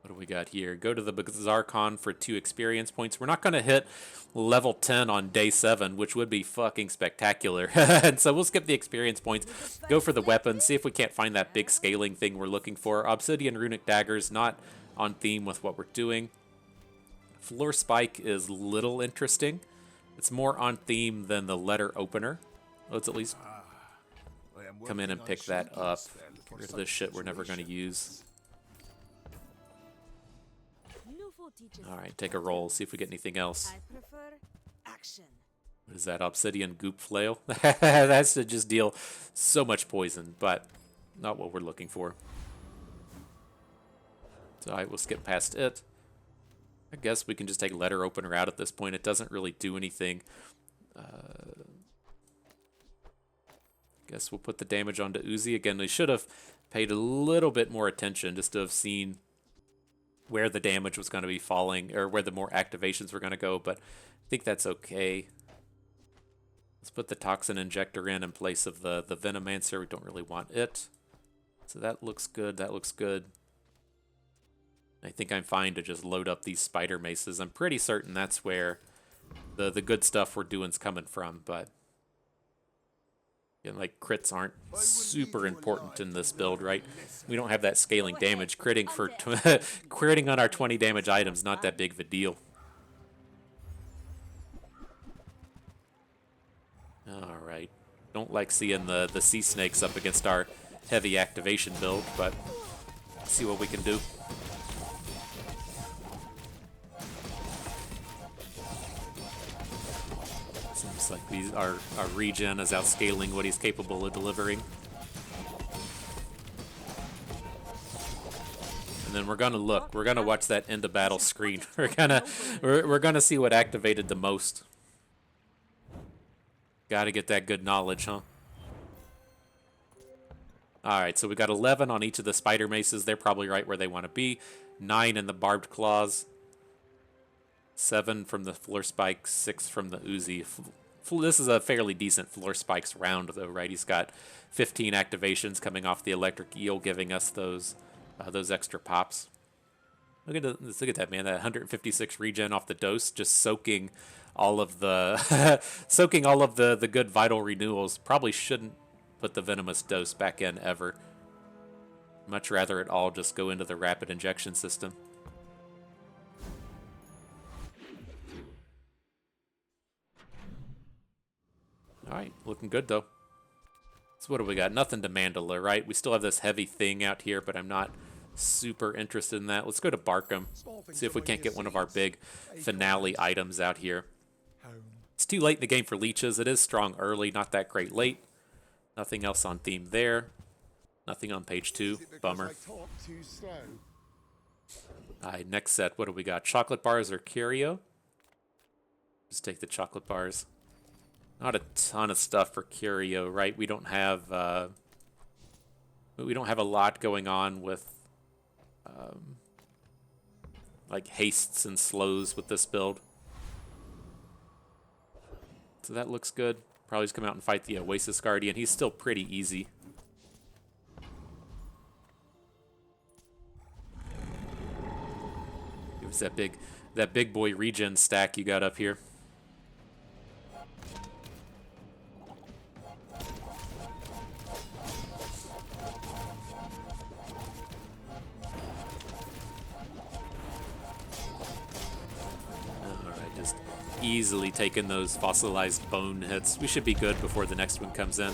What do we got here? Go to the Bazaar Con for 2 experience points. We're not going to hit level 10 on day 7, which would be fucking spectacular. And so we'll skip the experience points. Go for the weapons. See if we can't find that big scaling thing we're looking for. Obsidian Runic Daggers, not on theme with what we're doing. Floor Spike is little interesting. It's more on theme than the letter opener. Let's at least come in and pick that up. Get rid of this shit we're never going to use. Alright, take a roll, see if we get anything else. I prefer action. What is that, Obsidian Goop Flail? That's to just deal so much poison, but not what we're looking for. So alright, we'll skip past it. I guess we can just take letter opener out at this point. It doesn't really do anything. Guess we'll put the damage onto Uzi. Again, we should have paid a little bit more attention just to have seen where the damage was going to be falling, or where the more activations were going to go, but I think that's okay. Let's put the Toxin Injector in place of the Venomancer. We don't really want it. So that looks good, that looks good. I think I'm fine to just load up these Spider Maces. I'm pretty certain that's where the good stuff we're doing is coming from, but again, like, crits aren't super important in this build, right? We don't have that scaling damage. Critting for critting on our 20 damage items, not that big of a deal. Alright. Don't like seeing the sea snakes up against our heavy activation build, but let's see what we can do. Seems like our regen is outscaling what he's capable of delivering. And then we're gonna look. We're gonna watch that end of battle screen. We're gonna see what activated the most. Gotta get that good knowledge, huh? Alright, so we got 11 on each of the Spider Maces. They're probably right where they want to be. 9 in the Barbed Claws. 7 from the Floor Spikes. 6 from the Uzi. This is a fairly decent Floor Spikes round, though, right? He's got 15 activations coming off the Electric Eel, giving us those extra pops. Look at that, man! That 156 regen off the dose, just soaking all of the soaking all of the good vital renewals. Probably shouldn't put the venomous dose back in ever. Much rather it all just go into the rapid injection system. Alright, looking good though. So what do we got? Nothing to Mandala, right? We still have this heavy thing out here, but I'm not super interested in that. Let's go to Barkham. See if we can't get one of our big finale items out here. It's too late in the game for leeches. It is strong early, not that great late. Nothing else on theme there. Nothing on page 2. Bummer. Alright, next set, what do we got? Chocolate bars or curio? Just take the chocolate bars. Not a ton of stuff for curio, right? We don't have a lot going on with like hastes and slows with this build. So that looks good. Probably just come out and fight the Oasis Guardian. He's still pretty easy. It was that big boy regen stack you got up here. Alright, just easily taking those fossilized bone hits. We should be good before the next one comes in.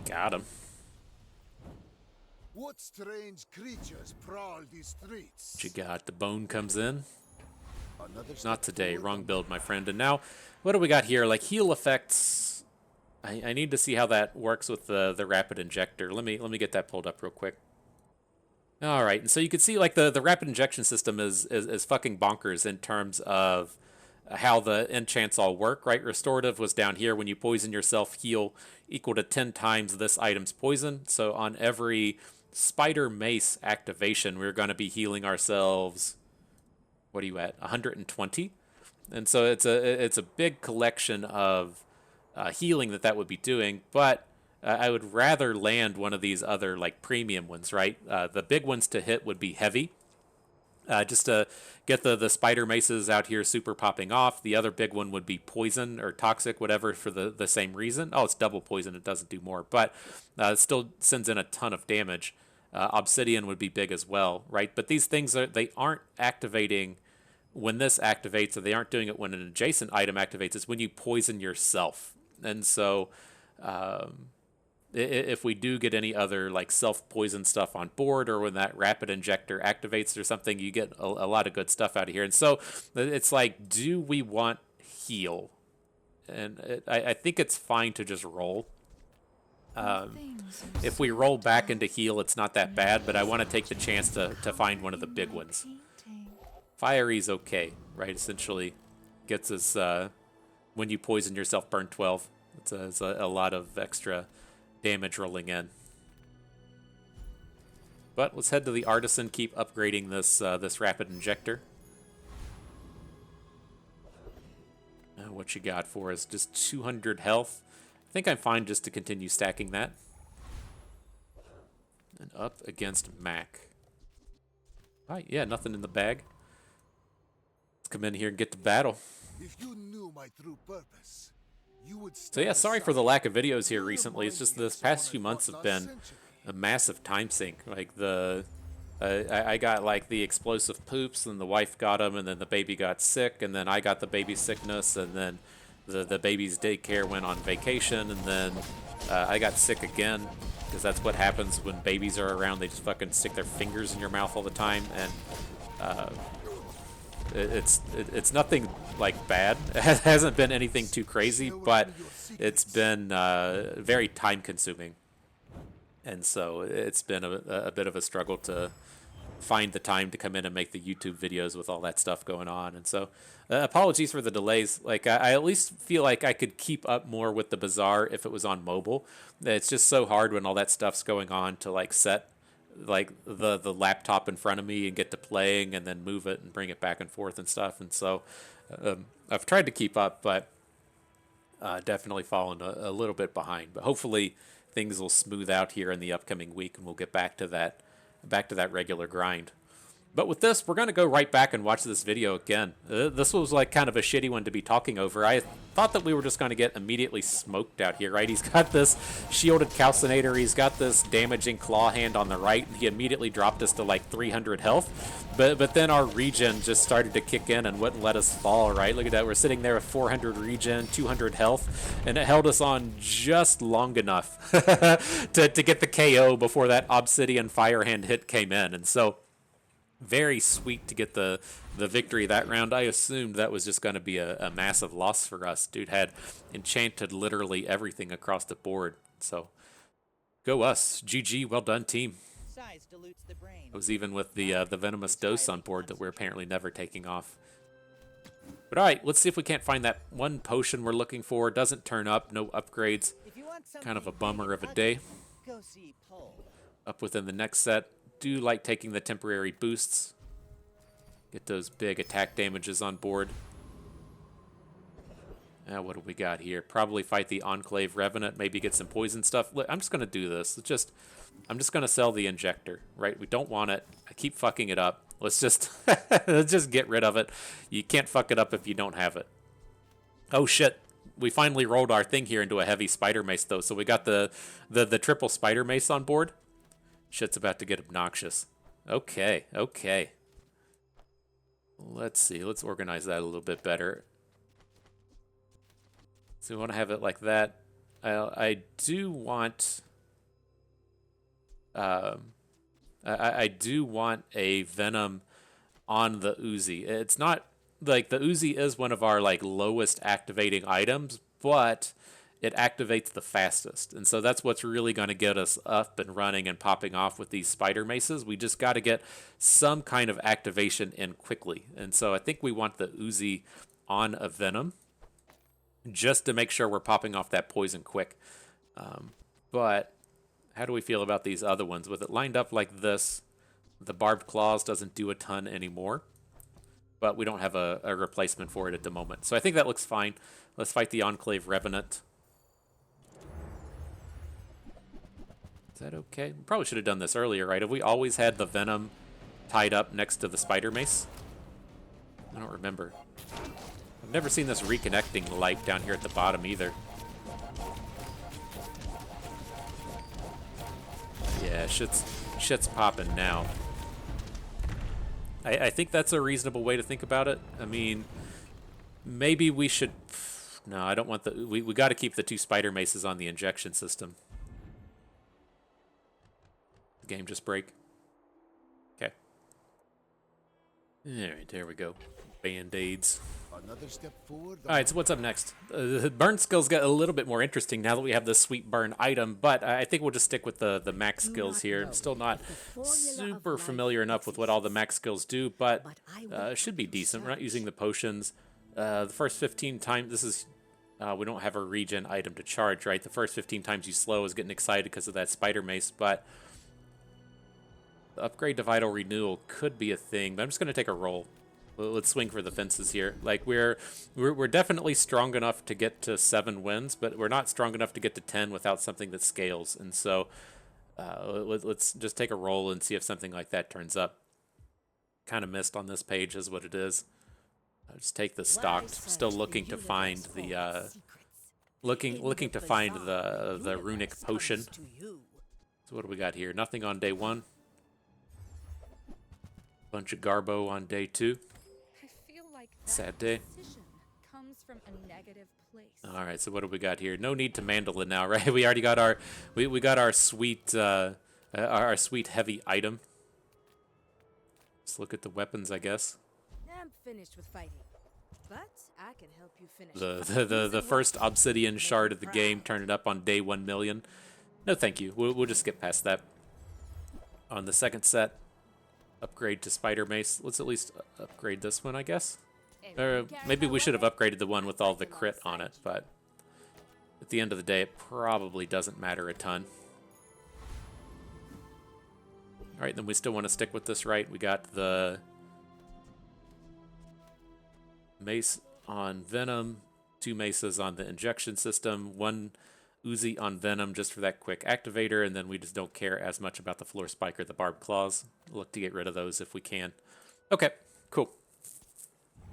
Got him. What strange creatures prowl these streets? What you got? The bone comes in. Another Not step today. forward Wrong on build, my friend. And now, what do we got here? Like heal effects. I need to see how that works with the rapid injector. Let me get that pulled up real quick. All right, and so you can see like the rapid injection system is fucking bonkers in terms of how the enchants all work, right? Restorative was down here. When you poison yourself, heal equal to 10 times this item's poison. So on every spider mace activation, we're going to be healing ourselves. What are you at? 120. And so it's a big collection of healing that would be doing, but I would rather land one of these other like premium ones, right? The big ones to hit would be heavy. Just to get the spider maces out here super popping off. The other big one would be poison or toxic, whatever, for the same reason. Oh, it's double poison. It doesn't do more, but it still sends in a ton of damage. Obsidian would be big as well, right? But these things, they aren't activating when this activates, or they aren't doing it when an adjacent item activates. It's when you poison yourself. And so if we do get any other like self-poison stuff on board, or when that rapid injector activates or something, you get a lot of good stuff out of here. And so it's like, do we want heal? And I think it's fine to just roll. If we roll back into heal, it's not that bad, but I want to take the chance to find one of the big ones. Fiery's okay, right? Essentially gets us, when you poison yourself, burn 12. It's a lot of extra damage rolling in. But let's head to the artisan, keep upgrading this rapid injector. What you got for us? Just 200 health. I think I'm fine just to continue stacking that. And up against Mac. Alright, yeah, nothing in the bag. Let's come in here and get to battle. If you knew my true purpose, you would So yeah, sorry for the lack of videos here recently. It's just this past few months have been a massive time sink. Like I got like the explosive poops, and the wife got them, and then the baby got sick, and then I got the baby sickness, and then the baby's daycare went on vacation, and then I got sick again, because that's what happens when babies are around. They just fucking stick their fingers in your mouth all the time, and it's nothing like bad. It hasn't been anything too crazy, but it's been very time consuming, and so it's been a bit of a struggle to find the time to come in and make the YouTube videos with all that stuff going on. And so apologies for the delays. Like I at least feel like I could keep up more with the Bazaar if it was on mobile. It's just so hard when all that stuff's going on to like set like the laptop in front of me and get to playing and then move it and bring it back and forth and stuff. And so I've tried to keep up, but definitely fallen a little bit behind. But hopefully things will smooth out here in the upcoming week, and we'll get back to that regular grind. But with this, we're going to go right back and watch this video again. This was like kind of a shitty one to be talking over. I thought that we were just going to get immediately smoked out here, right? He's got this shielded calcinator. He's got this damaging claw hand on the right. He immediately dropped us to like 300 health. But then our regen just started to kick in and wouldn't let us fall, right? Look at that. We're sitting there with 400 regen, 200 health, and it held us on just long enough to get the KO before that Obsidian Firehand hit came in. And so very sweet to get the victory that round. I assumed that was just going to be a massive loss for us. Dude had enchanted literally everything across the board. So go us. GG. Well done, team. Size dilutes the brain. It was even with the venomous dose on board that we're apparently never taking off. But alright, let's see if we can't find that one potion we're looking for. Doesn't turn up, no upgrades. If you want Kind of a something bummer big of a and day. ugly, go see Pole. Up within the next set. Do like taking the temporary boosts. Get those big attack damages on board. Now what do we got here? Probably fight the Enclave Revenant, maybe get some poison stuff. Look, I'm just going to do this. I'm just going to sell the injector, right? We don't want it. I keep fucking it up. Let's just let's just get rid of it. You can't fuck it up if you don't have it. Oh shit. We finally rolled our thing here into a heavy spider mace though. So we got the triple spider mace on board. Shit's about to get obnoxious. Okay, okay. Let's see. Let's organize that a little bit better. So we want to have it like that. I do want... I do want a Venom on the Uzi. It's not... Like, the Uzi is one of our, like, lowest activating items, but it activates the fastest. And so that's what's really going to get us up and running and popping off with these spider maces. We just got to get some kind of activation in quickly. And so I think we want the Uzi on a Venom, just to make sure we're popping off that poison quick. But how do we feel about these other ones? With it lined up like this, the Barbed Claws doesn't do a ton anymore, but we don't have a replacement for it at the moment. So I think that looks fine. Let's fight the Enclave Revenant. Is that okay? We probably should have done this earlier, right? Have we always had the Venom tied up next to the Spider Mace? I don't remember. I've never seen this reconnecting light down here at the bottom either. Yeah, shit's popping now. I think that's a reasonable way to think about it. I mean, maybe we should... No, I don't want the... We got to keep the two spider maces on the injection system. The game just break. Okay. Alright, there we go. Band-aids. Another step forward. Alright, so what's up next? The burn skills get a little bit more interesting now that we have the sweet burn item, but I think we'll just stick with the max skills here. I'm still not super familiar enough with what all the max skills do, but it should be decent. We're not using the potions. The first 15 times, this is, we don't have a regen item to charge, right? The first 15 times you slow is getting excited because of that spider mace, but the upgrade to vital renewal could be a thing, but I'm just going to take a roll. Let's swing for the fences here. Like, we're definitely strong enough to get to 7 wins, but we're not strong enough to get to 10 without something that scales. And so let's just take a roll and see if something like that turns up. Kind of missed on this page is what it is. I'll just take the stocked. Still looking to find the looking to find the runic potion. So what do we got here? Nothing on day 1. Bunch of Garbo on day 2. Sad day. Comes from a negative place. All right, so what do we got here? No need to mandolin now, right? We already got our we got our sweet heavy item. Let's look at the weapons, I guess. I'm finished with fighting, but I can help you finish. The first obsidian shard of the game, turn it up on day 1 million. No, thank you. We'll just skip past that. On the second set, upgrade to Spider Mace. Let's at least upgrade this one, I guess. Or maybe we should have upgraded the one with all the crit on it, but at the end of the day, it probably doesn't matter a ton. All right, then we still want to stick with this, right? We got the mace on Venom, 2 maces on the injection system, 1 Uzi on Venom just for that quick activator, and then we just don't care as much about the Floor Spike or the Barbed Claws. Look to get rid of those if we can. Okay, cool.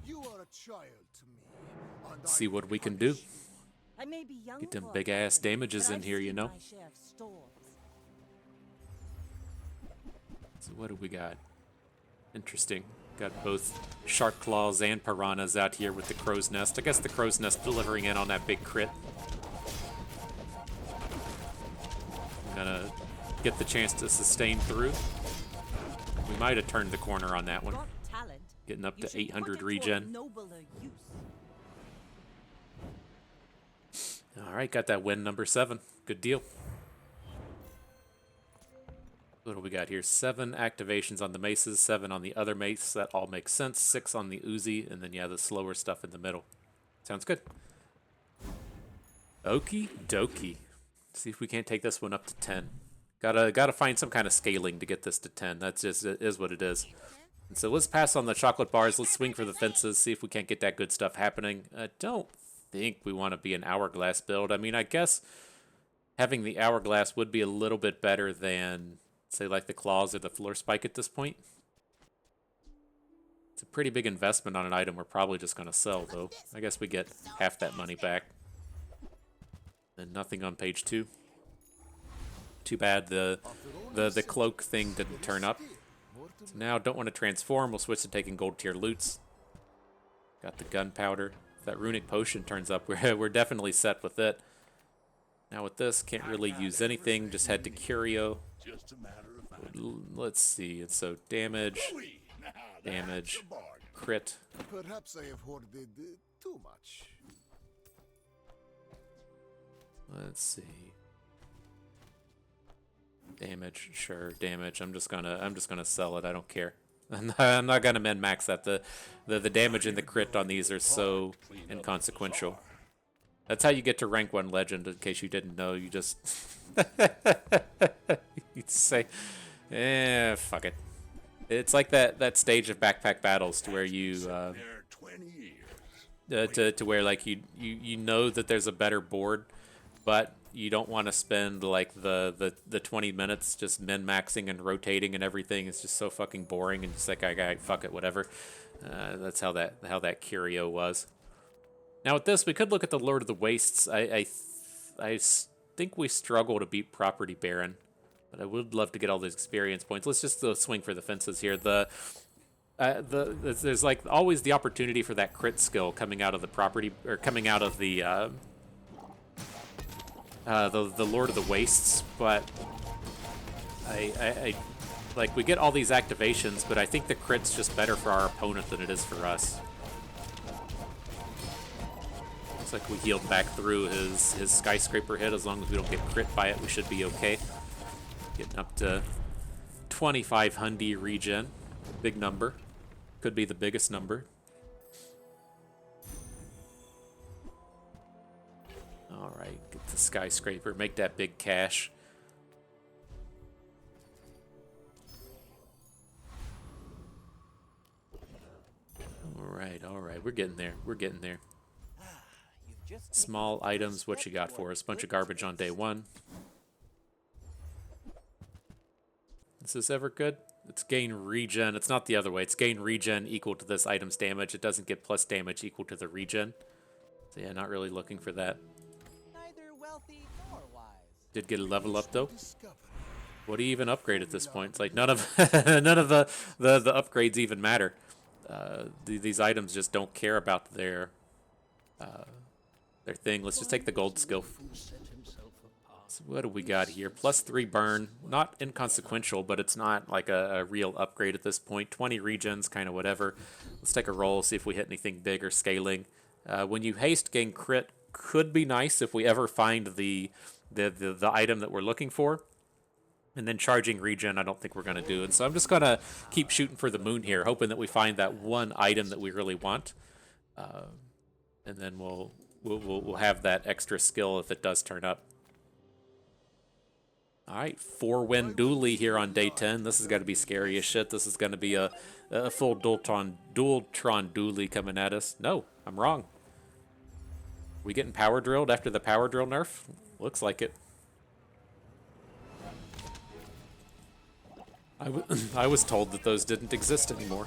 You are a child to me. And See I what we can punish do. you. I may be young Get them for a big ass veteran, damages but in I've here, you seen know? my share of storms. So what do we got? Interesting. Got both Shark Claws and Piranhas out here with the Crow's Nest. I guess the Crow's Nest delivering in on that big crit. Gonna get the chance to sustain through. We might have turned the corner on that one. Got talent. Getting up You to should 800 put it to a regen. nobler use. All right, got that win number 7. Good deal. What do we got here? 7 activations on the maces, 7 on the other mace. That all makes sense. 6 on the Uzi, and then yeah, the slower stuff in the middle. Sounds good. Okie dokie. See if we can't take this one up to 10. Gotta find some kind of scaling to get this to 10. That's just, it is what it is. And so let's pass on the chocolate bars. Let's swing for the fences. See if we can't get that good stuff happening. I don't think we want to be an hourglass build. I mean, I guess having the hourglass would be a little bit better than, say, like the claws or the floor spike at this point. It's a pretty big investment on an item we're probably just going to sell, though. I guess we get half that money back. And nothing on page 2. Too bad the cloak thing didn't turn up. So now don't want to transform. We'll switch to taking gold tier loots. Got the gunpowder. If that runic potion turns up, we're definitely set with it. Now with this, can't really use anything. Just head to Curio. Let's see. And so damage, crit. Perhaps I have hoarded too much. Let's see. Damage, sure, damage. I'm just gonna sell it. I don't care. I'm not gonna min max that. The damage and the crit on these are so inconsequential. That's how you get to rank 1 legend. In case you didn't know, you just you'd say, fuck it. It's like that stage of backpack battles to where you to where like you know that there's a better board, but you don't want to spend like the 20 minutes just min-maxing and rotating and everything. It's just so fucking boring and just like, I fuck it, whatever. That's how that curio was. Now with this, we could look at the Lord of the Wastes. I think we struggle to beat Property Baron, but I would love to get all those experience points. Let's just swing for the fences here. There's like always the opportunity for that crit skill coming out of the property, or coming out of the Lord of the Wastes, but I like, we get all these activations, but I think the crit's just better for our opponent than it is for us. Looks like we healed back through his skyscraper hit. As long as we don't get crit by it, we should be okay. Getting up to 2500 regen. Big number. Could be the biggest number. Alright, get the skyscraper. Make that big cash. Alright. We're getting there. We're getting there. Small items, what you got for us? Bunch of garbage on day 1. Is this ever good? It's gain regen. It's not the other way. It's gain regen equal to this item's damage. It doesn't get plus damage equal to the regen. So yeah, not really looking for that. Neither wealthy nor wise. Did get a level up though. What do you even upgrade at this point? It's like none of the upgrades even matter. These items just don't care about their thing. Let's just take the gold skill. So what do we got here? +3 burn. Not inconsequential, but it's not like a real upgrade at this point. 20 regens, kind of whatever. Let's take a roll, see if we hit anything big or scaling. When you haste, gain crit could be nice if we ever find the item that we're looking for. And then charging regen, I don't think we're going to do. And so I'm just going to keep shooting for the moon here, hoping that we find that one item that we really want. And then we'll have that extra skill if it does turn up. All right, 4-win dually here on day 10. This has got to be scary as shit. This is going to be a full Dualtron dually coming at us. No, I'm wrong. We getting power drilled after the power drill nerf? Looks like it. I was told that those didn't exist anymore.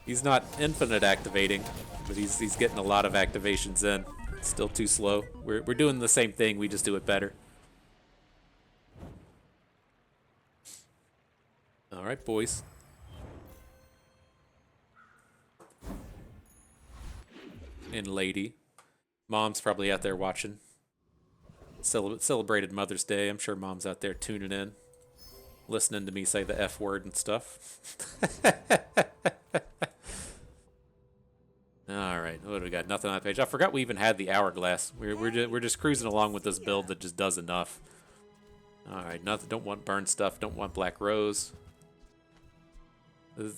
He's not infinite activating, but he's getting a lot of activations in. Still too slow. We're doing the same thing, we just do it better. Alright, boys. And lady. Mom's probably out there watching. Celebrated Mother's Day. I'm sure Mom's out there tuning in, listening to me say the F word and stuff. All right, what do we got? Nothing on that page. I forgot we even had the hourglass. We're just cruising along with this build that just does enough. Alright, nothing. Don't want burn stuff. Don't want Black Rose.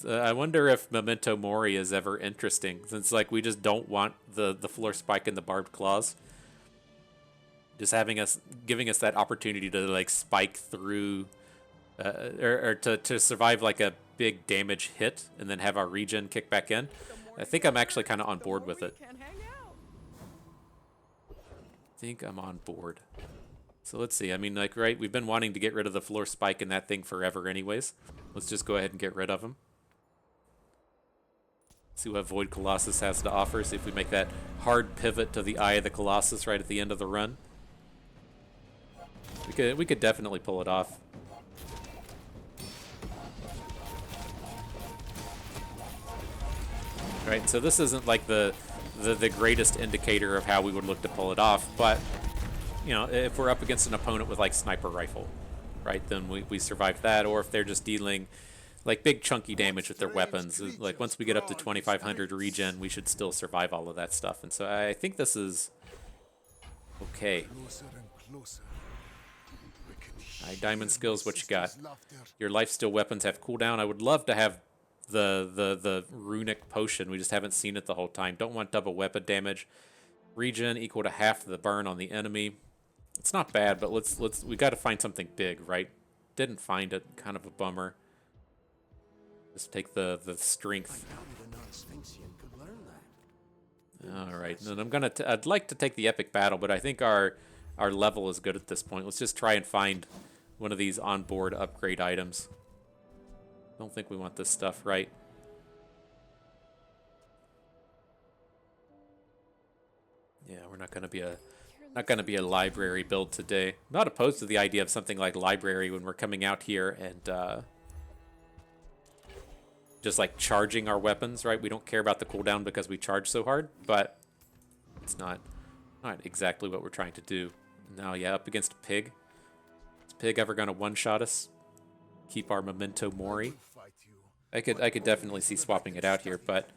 I wonder if Memento Mori is ever interesting, since like we just don't want the floor spike and the barbed claws. Just giving us that opportunity to like spike through, or to survive like a big damage hit and then have our regen kick back in. I think I'm actually kind of on board with it. I think I'm on board. So let's see. I mean, like, right, we've been wanting to get rid of the floor spike and that thing forever anyways. Let's just go ahead and get rid of him. See what Void Colossus has to offer. See if we make that hard pivot to the Eye of the Colossus right at the end of the run. We could definitely pull it off. Right, so this isn't like the greatest indicator of how we would look to pull it off, but you know, if we're up against an opponent with like sniper rifle, right, then we survive that. Or if they're just dealing like big chunky damage with their weapons, like once we get up to 2500 regen, we should still survive all of that stuff. And so I think this is okay. Alright, Diamond Skills, what you got? Your lifesteal weapons have cooldown. I would love to have the runic potion. We just haven't seen it the whole time. Don't want double weapon damage. Regen equal to half the burn on the enemy. It's not bad, but we got to find something big, right? Didn't find it. Kind of a bummer. Just take the strength. All right, and I'd like to take the epic battle, but I think our level is good at this point. Let's just try and find one of these onboard upgrade items. Don't think we want this stuff, right? Yeah, we're not going to be a library build today. I'm not opposed to the idea of something like library when we're coming out here and just like charging our weapons, right? We don't care about the cooldown because we charge so hard, but it's not exactly what we're trying to do. Now, yeah, up against a pig. Is pig ever going to one-shot us? Keep our Memento Mori. I could definitely see swapping it out here, but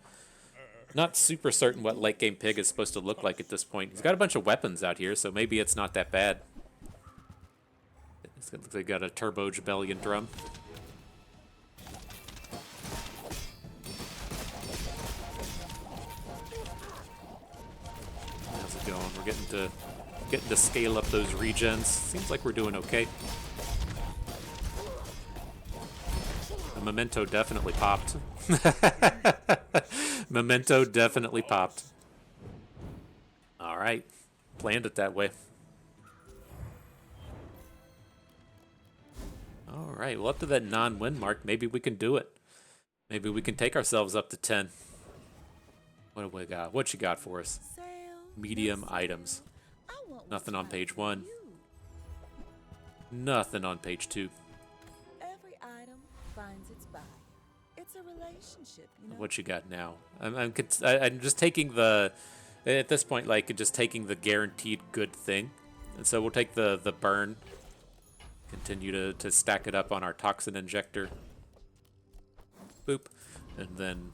not super certain what late game pig is supposed to look like at this point. He's got a bunch of weapons out here, so maybe it's not that bad. It looks like he got a Turbo Jabellion drum. How's it going? We're getting to scale up those regens. Seems like we're doing okay. The Memento definitely popped. Memento definitely popped. All right. Planned it that way. All right. Well, up to that non-win mark, maybe we can do it. Maybe we can take ourselves up to 10. What do we got? What you got for us? Medium items. Nothing on page 1. Nothing on page 2. Every item finds its buyer. It's a relationship, you know. What you got now? I'm just taking the, at this point, like just taking the guaranteed good thing, and so we'll take the burn. Continue to stack it up on our toxin injector. Boop, and then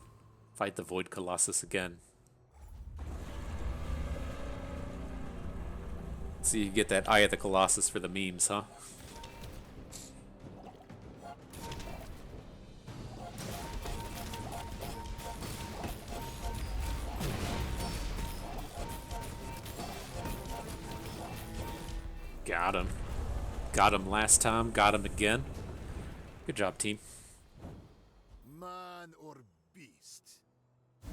fight the Void Colossus again. So you get that Eye of the Colossus for the memes, huh? Got him. Got him last time. Got him again. Good job, team. Man or beast.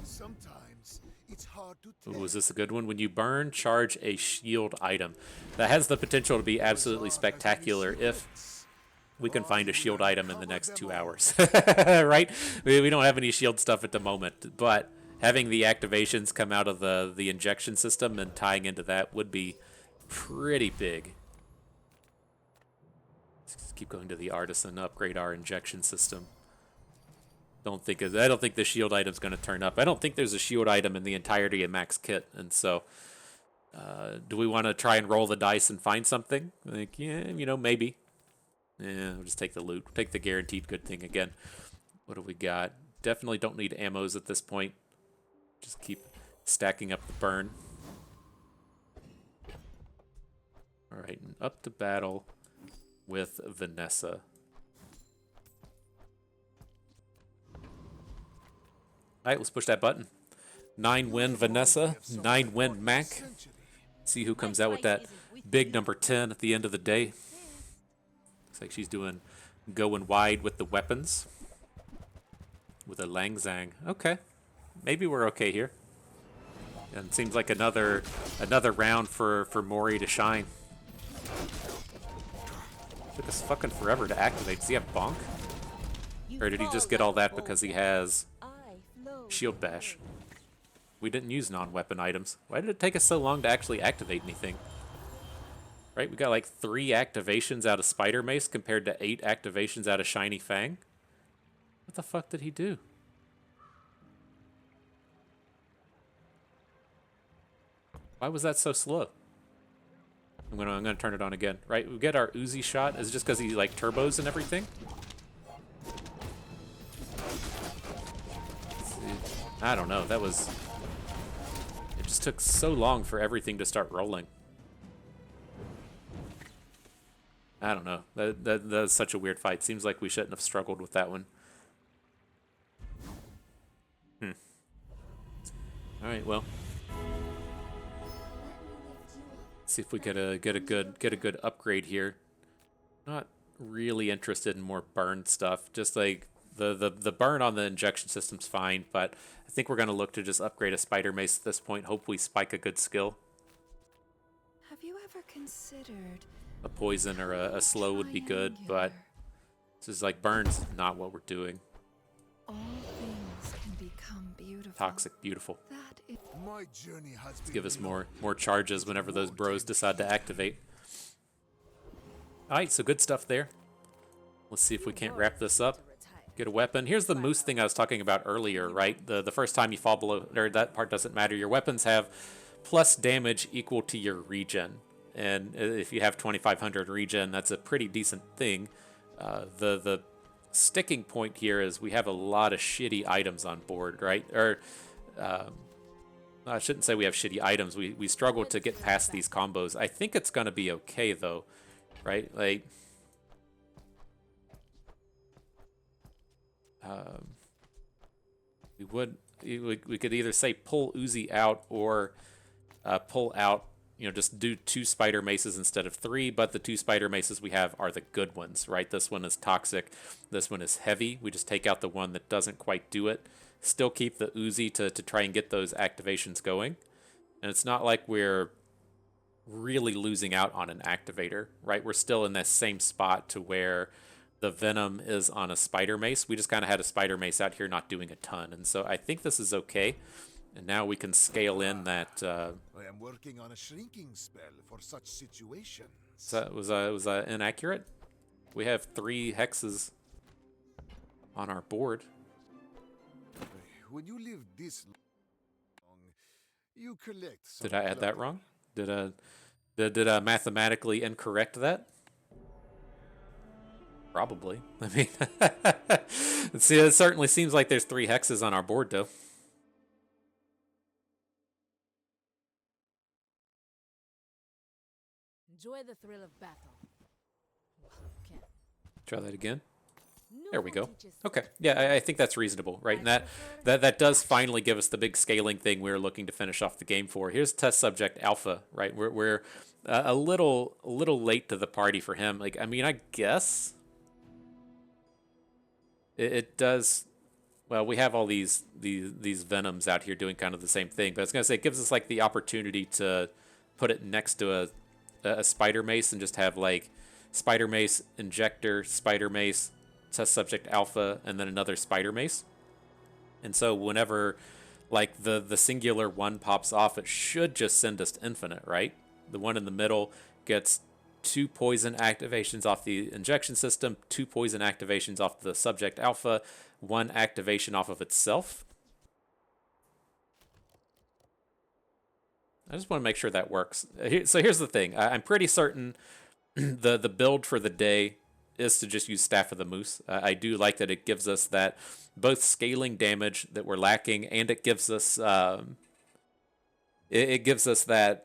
Sometimes it's hard to tell. Ooh, is this a good one? When you burn, charge a shield item. That has the potential to be absolutely spectacular if we can find a shield item in the next 2 hours. Right? We don't have any shield stuff at the moment, but having the activations come out of the injection system and tying into that would be pretty big. Let's keep going to the artisan, upgrade our injection system. I don't think the shield item's going to turn up. I don't think there's a shield item in the entirety of Max Kit, and so do we want to try and roll the dice and find something? Like, yeah, you know, maybe. Yeah, we'll just take the loot. Take the guaranteed good thing again. What do we got? Definitely don't need ammos at this point. Just keep stacking up the burn. All right, and up to battle. with Vanessa. All right, let's push that button. 9-win Vanessa, 9-win Mac. See who comes out with that big number 10 at the end of the day. Looks like she's doing going wide with the weapons. With a Lang Zhang. Okay. Maybe we're okay here. And it seems like another round for Mori to shine. Took us fucking forever to activate. Does he have bonk? Or did he just get all that because he has shield bash? We didn't use non-weapon items. Why did it take us so long to actually activate anything? Right, we got like 3 activations out of Spider Mace compared to 8 activations out of Shiny Fang. What the fuck did he do? Why was that so slow? I'm gonna turn it on again. Right, we get our Uzi shot. Is it just because he like turbos and everything? I don't know. That was. It just took so long for everything to start rolling. I don't know. That was such a weird fight. Seems like we shouldn't have struggled with that one. All right, well. See if we get a good upgrade here. Not really interested in more burn stuff. Just like the burn on the injection system's fine, but I think we're gonna look to just upgrade a Spider Mace at this point. Hopefully spike a good skill. Have you ever considered A poison or a slow would be good, but this is like burn's not what we're doing. all things can become beautiful? Toxic, beautiful. That is My journey has Let's been give us long. more charges whenever those bros decide to activate. All right, so good stuff there. Let's see if we can't wrap this up. Get a weapon. Here's the moose thing I was talking about earlier, right? The first time you fall below, or that part doesn't matter. Your weapons have plus damage equal to your regen. And if you have 2500 regen, that's a pretty decent thing. The sticking point here is we have a lot of shitty items on board, right? Or I shouldn't say we have shitty items. We struggle to get past these combos. I think it's going to be okay, though, right? Like, we could either say pull Uzi out or pull out, just do 2 Spider Maces instead of 3, but the 2 Spider Maces we have are the good ones, right? This one is toxic, this one is heavy. We just take out the one that doesn't quite do it. Still keep the Uzi to try and get those activations going. And it's not like we're really losing out on an activator, right? We're still in that same spot to where the Venom is on a Spider Mace. We just kind of had a Spider Mace out here not doing a ton. And so I think this is okay. And now we can scale in that. I am working on a shrinking spell for such situations. Was that inaccurate? We have 3 hexes on our board. When you live this long, you collect. Did I add that wrong? Did I mathematically incorrect that? Probably. I mean, see, it certainly seems like there's 3 hexes on our board, though. enjoy the thrill of battle. Can't. Try that again. No There we one go. teaches Okay. Yeah, I think that's reasonable, right? And that does finally give us the big scaling thing we were looking to finish off the game for. Here's test subject Alpha, right? We're a little late to the party for him. Like, I mean, I guess it does. Well, we have all these Venoms out here doing kind of the same thing, but I was gonna say it gives us like the opportunity to put it next to a Spider Mace and just have like Spider Mace, Injector, Spider Mace, Test Subject Alpha, and then another Spider Mace. And so whenever like the singular one pops off, it should just send us to infinite, right? The one in the middle gets 2 poison activations off the injection system, 2 poison activations off the Subject Alpha, 1 activation off of itself. I just want to make sure that works. So here's the thing. I'm pretty certain the build for the day is to just use Staff of the Moose. I do like that it gives us that both scaling damage that we're lacking, and it gives us that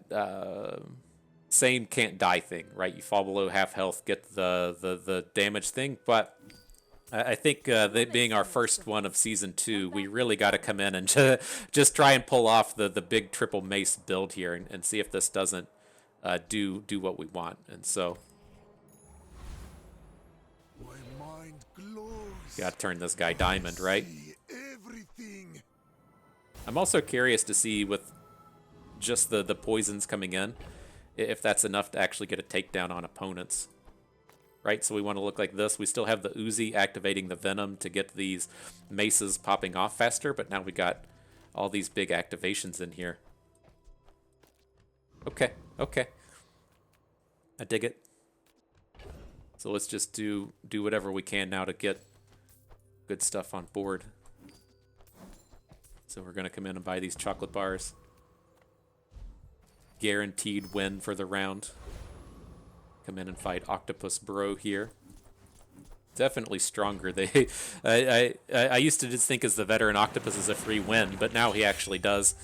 same can't die thing, right? You fall below half health, get the damage thing, but I think that being our first one of season 2, we really got to come in and just try and pull off the big triple mace build here and see if this doesn't do what we want. And so My mind glows. got to turn this guy diamond, right? See everything. I'm also curious to see with just the poisons coming in, if that's enough to actually get a takedown on opponents. Right, so we want to look like this. We still have the Uzi activating the Venom to get these maces popping off faster, but now we got all these big activations in here. Okay, okay. I dig it. So let's just do whatever we can now to get good stuff on board. So we're going to come in and buy these chocolate bars. Guaranteed win for the round. Come in and fight Octopus Bro here. Definitely stronger. I used to just think as the veteran Octopus is a free win, but now he actually does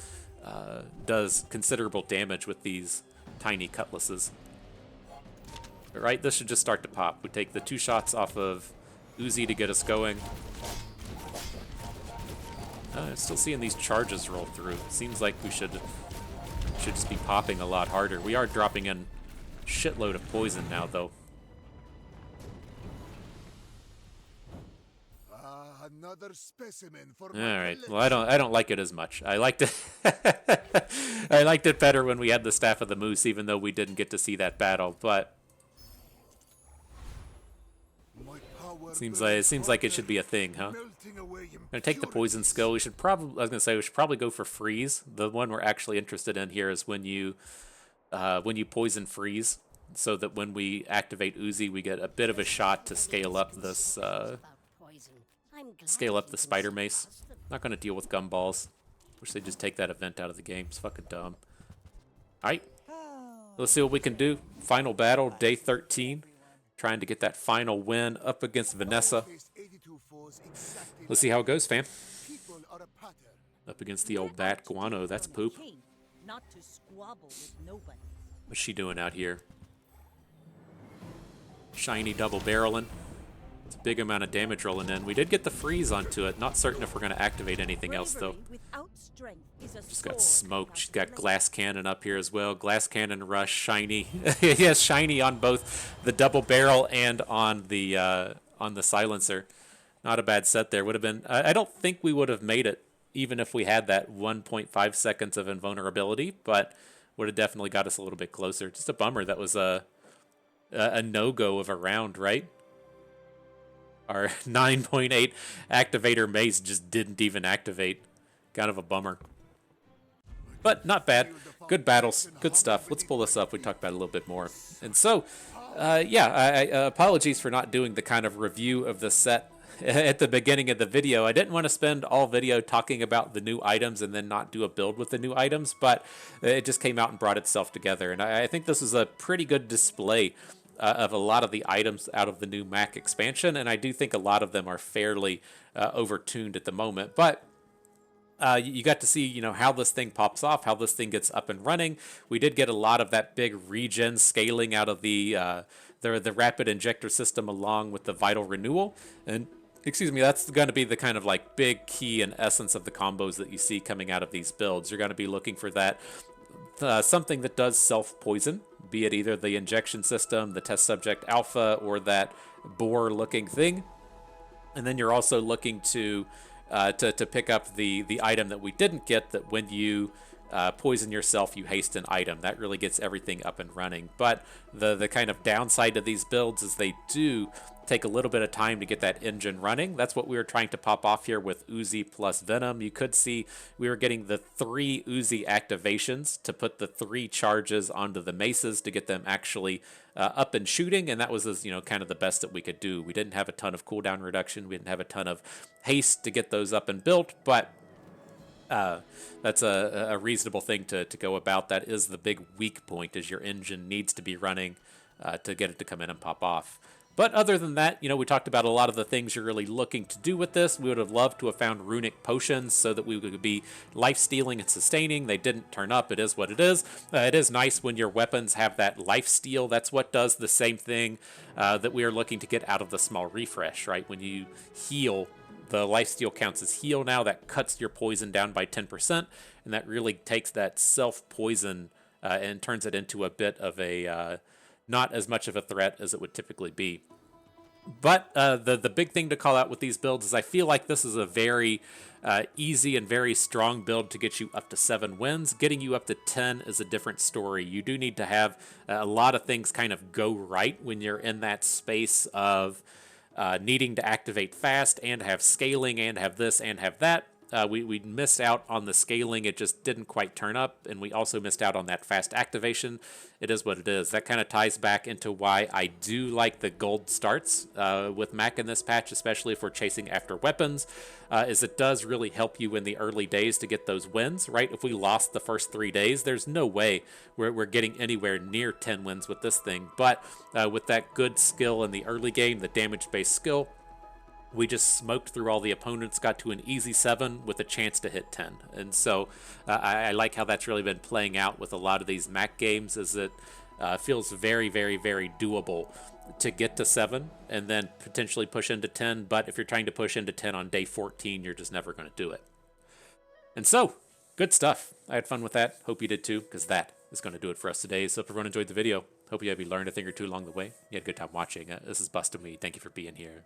considerable damage with these tiny cutlasses. All right, this should just start to pop. We take the 2 shots off of Uzi to get us going. I'm still seeing these charges roll through. Seems like we should just be popping a lot harder. We are dropping in shitload of poison now, though. Another specimen for All right. Well, I don't like it as much. I liked it. I liked it better when we had the Staff of the Moose, even though we didn't get to see that battle. But seems like it should be a thing, huh? Gonna take the poison skill. We should probably we should probably go for freeze. The one we're actually interested in here is when you poison freeze, so that when we activate Uzi, we get a bit of a shot to scale up this the spider mace. Not gonna deal with gumballs. Wish they'd just take that event out of the game. It's fucking dumb. All right, let's see what we can do. Final battle, day 13. Trying to get that final win up against Vanessa. Let's see how it goes, fam. Up against the old Bat Guano. That's poop. Not to squabble with nobody. What's she doing out here? Shiny double barreling. It's a big amount of damage rolling in. We did get the freeze onto it. Not certain if we're going to activate anything else, though. Just got smoked. She's got glass cannon up here as well. Glass cannon rush, shiny. Yes, shiny on both the double barrel and on the silencer. Not a bad set there. Would have been. I don't think we would have made it even if we had that 1.5 seconds of invulnerability, but would have definitely got us a little bit closer. Just a bummer that was a no-go of a round, right? Our 9.8 activator mace just didn't even activate. Kind of a bummer. But not bad. Good battles. Good stuff. Let's pull this up. We talked about it a little bit more. And so, apologies for not doing the kind of review of the set at the beginning of the video. I didn't want to spend all video talking about the new items and then not do a build with the new items, but it just came out and brought itself together. And I think this is a pretty good display of a lot of the items out of the new Mac expansion, and I do think a lot of them are fairly overtuned at the moment. But you got to see, how this thing pops off, how this thing gets up and running. We did get a lot of that big regen scaling out of the rapid injector system along with the vital renewal. And that's going to be the kind of like big key and essence of the combos that you see coming out of these builds. You're going to be looking for that something that does self-poison, be it either the injection system, the test subject alpha, or that boar-looking thing. And then you're also looking to pick up the item that we didn't get, that when you poison yourself, you haste an item. That really gets everything up and running. But the kind of downside to these builds is they do take a little bit of time to get that engine running. That's what we were trying to pop off here with Uzi plus Venom. You could see we were getting the 3 Uzi activations to put the 3 charges onto the maces to get them actually up and shooting, and that was kind of the best that we could do. We didn't have a ton of cooldown reduction. We didn't have a ton of haste to get those up and built, but that's a reasonable thing to go about. That is the big weak point, is your engine needs to be running to get it to come in and pop off. But other than that, we talked about a lot of the things you're really looking to do with this. We would have loved to have found runic potions so that we could be life stealing and sustaining. They didn't turn up. It is what it is. It is nice when your weapons have that life steal. That's what does the same thing that we are looking to get out of the small refresh, right? When you heal, the life steal counts as heal now. That cuts your poison down by 10%, and that really takes that self-poison and turns it into a bit of a not as much of a threat as it would typically be. But the big thing to call out with these builds is I feel like this is a very easy and very strong build to get you up to 7 wins. Getting you up to 10 is a different story. You do need to have a lot of things kind of go right when you're in that space of needing to activate fast and have scaling and have this and have that. We missed out on the scaling. It just didn't quite turn up, and we also missed out on that fast activation. It is what it is. That kind of ties back into why I do like the gold starts with Mac in this patch, especially if we're chasing after weapons, is it does really help you in the early days to get those wins, right? If we lost the first 3 days, there's no way we're getting anywhere near 10 wins with this thing. But with that good skill in the early game, the damage-based skill, we just smoked through all the opponents, got to an easy 7 with a chance to hit 10. And so I like how that's really been playing out with a lot of these Mac games, is it feels very, very, very doable to get to 7 and then potentially push into 10. But if you're trying to push into 10 on day 14, you're just never going to do it. And so, good stuff. I had fun with that. Hope you did too, because that is going to do it for us today. So if everyone enjoyed the video, hope you learned a thing or two along the way. You had a good time watching. This is Bustin' Me. Thank you for being here.